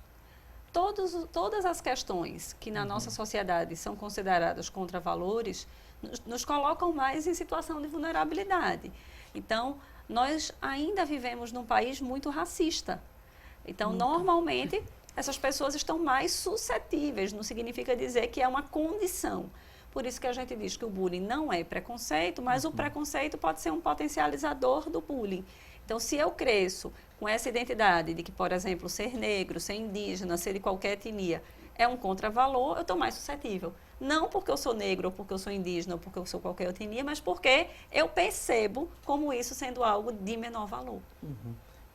Todas as questões que na nossa sociedade são consideradas contravalores nos colocam mais em situação de vulnerabilidade. Então, nós ainda vivemos num país muito racista. Então, normalmente, essas pessoas estão mais suscetíveis, não significa dizer que é uma condição. Por isso que a gente diz que o bullying não é preconceito, mas o preconceito pode ser um potencializador do bullying. Então, se eu cresço com essa identidade de que, por exemplo, ser negro, ser indígena, ser de qualquer etnia é um contravalor, eu estou mais suscetível. Não porque eu sou negro, ou porque eu sou indígena, ou porque eu sou qualquer etnia, mas porque eu percebo como isso sendo algo de menor valor.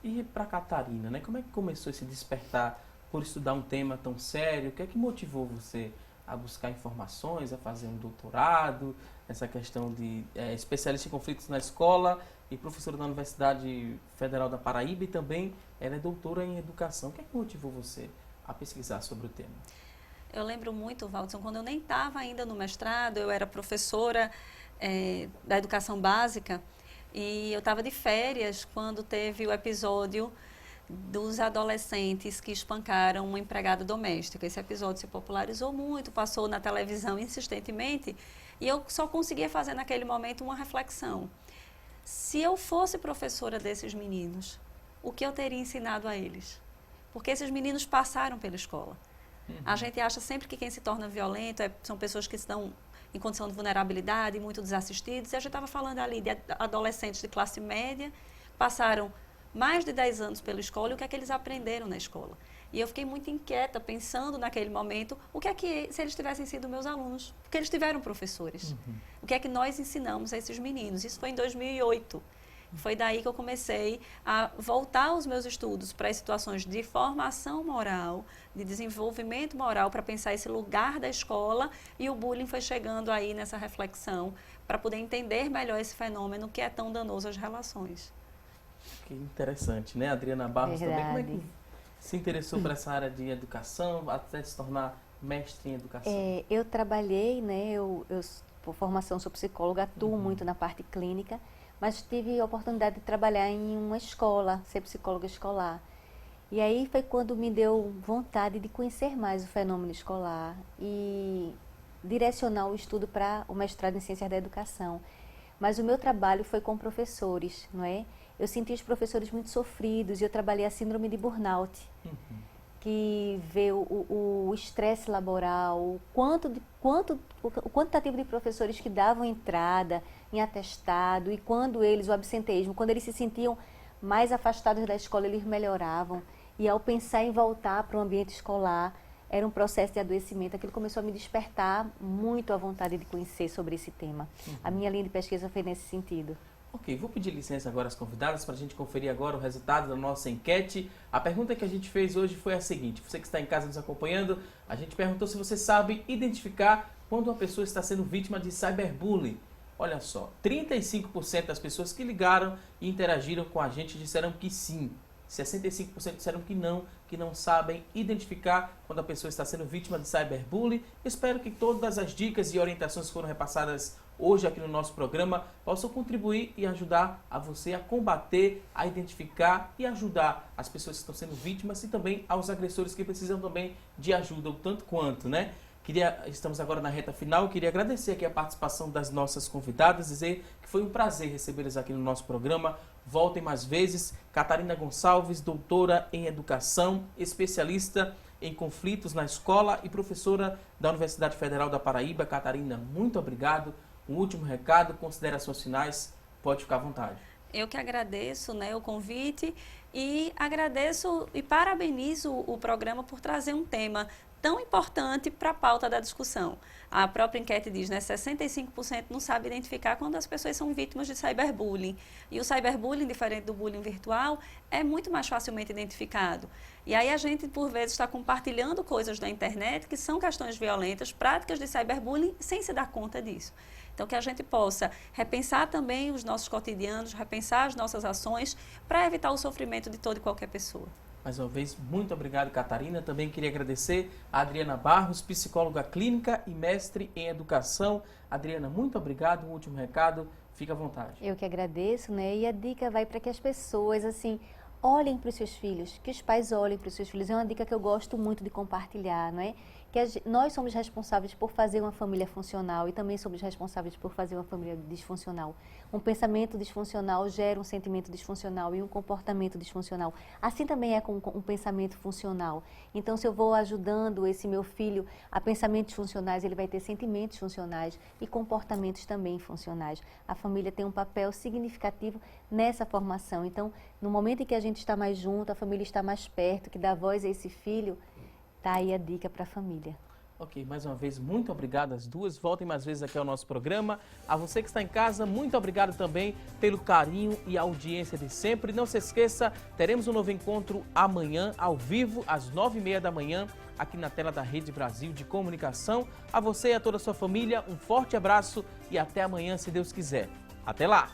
E para Catarina, né? Como é que começou esse despertar por estudar um tema tão sério? O que é que motivou você a buscar informações, a fazer um doutorado, essa questão de especialista em conflitos na escola e professora da Universidade Federal da Paraíba e também ela é doutora em educação. O que é que motivou você a pesquisar sobre o tema? Eu lembro muito, Valdson, quando eu nem estava ainda no mestrado, eu era professora da educação básica e eu estava de férias quando teve o episódio dos adolescentes que espancaram uma empregada doméstica. Esse episódio se popularizou muito, passou na televisão insistentemente e eu só conseguia fazer naquele momento uma reflexão. Se eu fosse professora desses meninos, o que eu teria ensinado a eles? Porque esses meninos passaram pela escola. A gente acha sempre que quem se torna violento são pessoas que estão em condição de vulnerabilidade, muito desassistidos. E a gente estava falando ali de adolescentes de classe média, passaram mais de 10 anos pela escola e o que é que eles aprenderam na escola. E eu fiquei muito inquieta, pensando naquele momento, o que é que, se eles tivessem sido meus alunos? Porque eles tiveram professores. O que é que nós ensinamos a esses meninos? Isso foi em 2008. Foi daí que eu comecei a voltar os meus estudos para as situações de formação moral, de desenvolvimento moral, para pensar esse lugar da escola, e o bullying foi chegando aí nessa reflexão para poder entender melhor esse fenômeno que é tão danoso às relações. Que interessante, né? Adriana Barros também. Como é que se interessou por essa área de educação, até se tornar mestre em educação? Eu trabalhei, né? Eu por formação sou psicóloga, atuo muito na parte clínica, mas tive a oportunidade de trabalhar em uma escola, ser psicóloga escolar. E aí foi quando me deu vontade de conhecer mais o fenômeno escolar e direcionar o estudo para o mestrado em Ciências da Educação. Mas o meu trabalho foi com professores, não é? Eu senti os professores muito sofridos e eu trabalhei a síndrome de burnout, que vê o estresse laboral, o quantitativo de professores que davam entrada em atestado e quando eles, o absenteísmo, quando eles se sentiam mais afastados da escola, eles melhoravam. E ao pensar em voltar para o ambiente escolar, era um processo de adoecimento. Aquilo começou a me despertar muito a vontade de conhecer sobre esse tema. A minha linha de pesquisa foi nesse sentido. Ok, vou pedir licença agora às convidadas para a gente conferir agora o resultado da nossa enquete. A pergunta que a gente fez hoje foi a seguinte: você que está em casa nos acompanhando, a gente perguntou se você sabe identificar quando uma pessoa está sendo vítima de cyberbullying. Olha só, 35% das pessoas que ligaram e interagiram com a gente disseram que sim. 65% disseram que não sabem identificar quando a pessoa está sendo vítima de cyberbullying. Espero que todas as dicas e orientações que foram repassadas hoje aqui no nosso programa possam contribuir e ajudar a você a combater, a identificar e ajudar as pessoas que estão sendo vítimas e também aos agressores que precisam também de ajuda, o tanto quanto, né? Estamos agora na reta final, queria agradecer aqui a participação das nossas convidadas, dizer que foi um prazer recebê-las aqui no nosso programa. Voltem mais vezes. Catarina Gonçalves, doutora em educação, especialista em conflitos na escola e professora da Universidade Federal da Paraíba. Catarina, muito obrigado. Um último recado, considerações finais, pode ficar à vontade. Eu que agradeço, né, o convite e agradeço e parabenizo o programa por trazer um tema tão importante para a pauta da discussão. A própria enquete diz, né, 65% não sabe identificar quando as pessoas são vítimas de cyberbullying. E o cyberbullying, diferente do bullying virtual, é muito mais facilmente identificado. E aí a gente, por vezes, está compartilhando coisas da internet que são questões violentas, práticas de cyberbullying, sem se dar conta disso. Então, que a gente possa repensar também os nossos cotidianos, repensar as nossas ações para evitar o sofrimento de toda e qualquer pessoa. Mais uma vez, muito obrigado, Catarina. Também queria agradecer a Adriana Barros, psicóloga clínica e mestre em educação. Adriana, muito obrigado. Um último recado, fica à vontade. Eu que agradeço, né? E a dica vai para que as pessoas, assim, olhem para os seus filhos, que os pais olhem para os seus filhos. É uma dica que eu gosto muito de compartilhar, não é? Que nós somos responsáveis por fazer uma família funcional e também somos responsáveis por fazer uma família disfuncional. Um pensamento disfuncional gera um sentimento disfuncional e um comportamento disfuncional. Assim também é com um pensamento funcional. Então, se eu vou ajudando esse meu filho a pensamentos funcionais, ele vai ter sentimentos funcionais e comportamentos também funcionais. A família tem um papel significativo nessa formação. Então, no momento em que a gente está mais junto, a família está mais perto, que dá voz a esse filho, tá aí a dica para a família. Ok, mais uma vez, muito obrigado às duas. Voltem mais vezes aqui ao nosso programa. A você que está em casa, muito obrigado também pelo carinho e audiência de sempre. Não se esqueça, teremos um novo encontro amanhã, ao vivo, às 9h30 da manhã, aqui na tela da Rede Brasil de Comunicação. A você e a toda a sua família, um forte abraço e até amanhã, se Deus quiser. Até lá!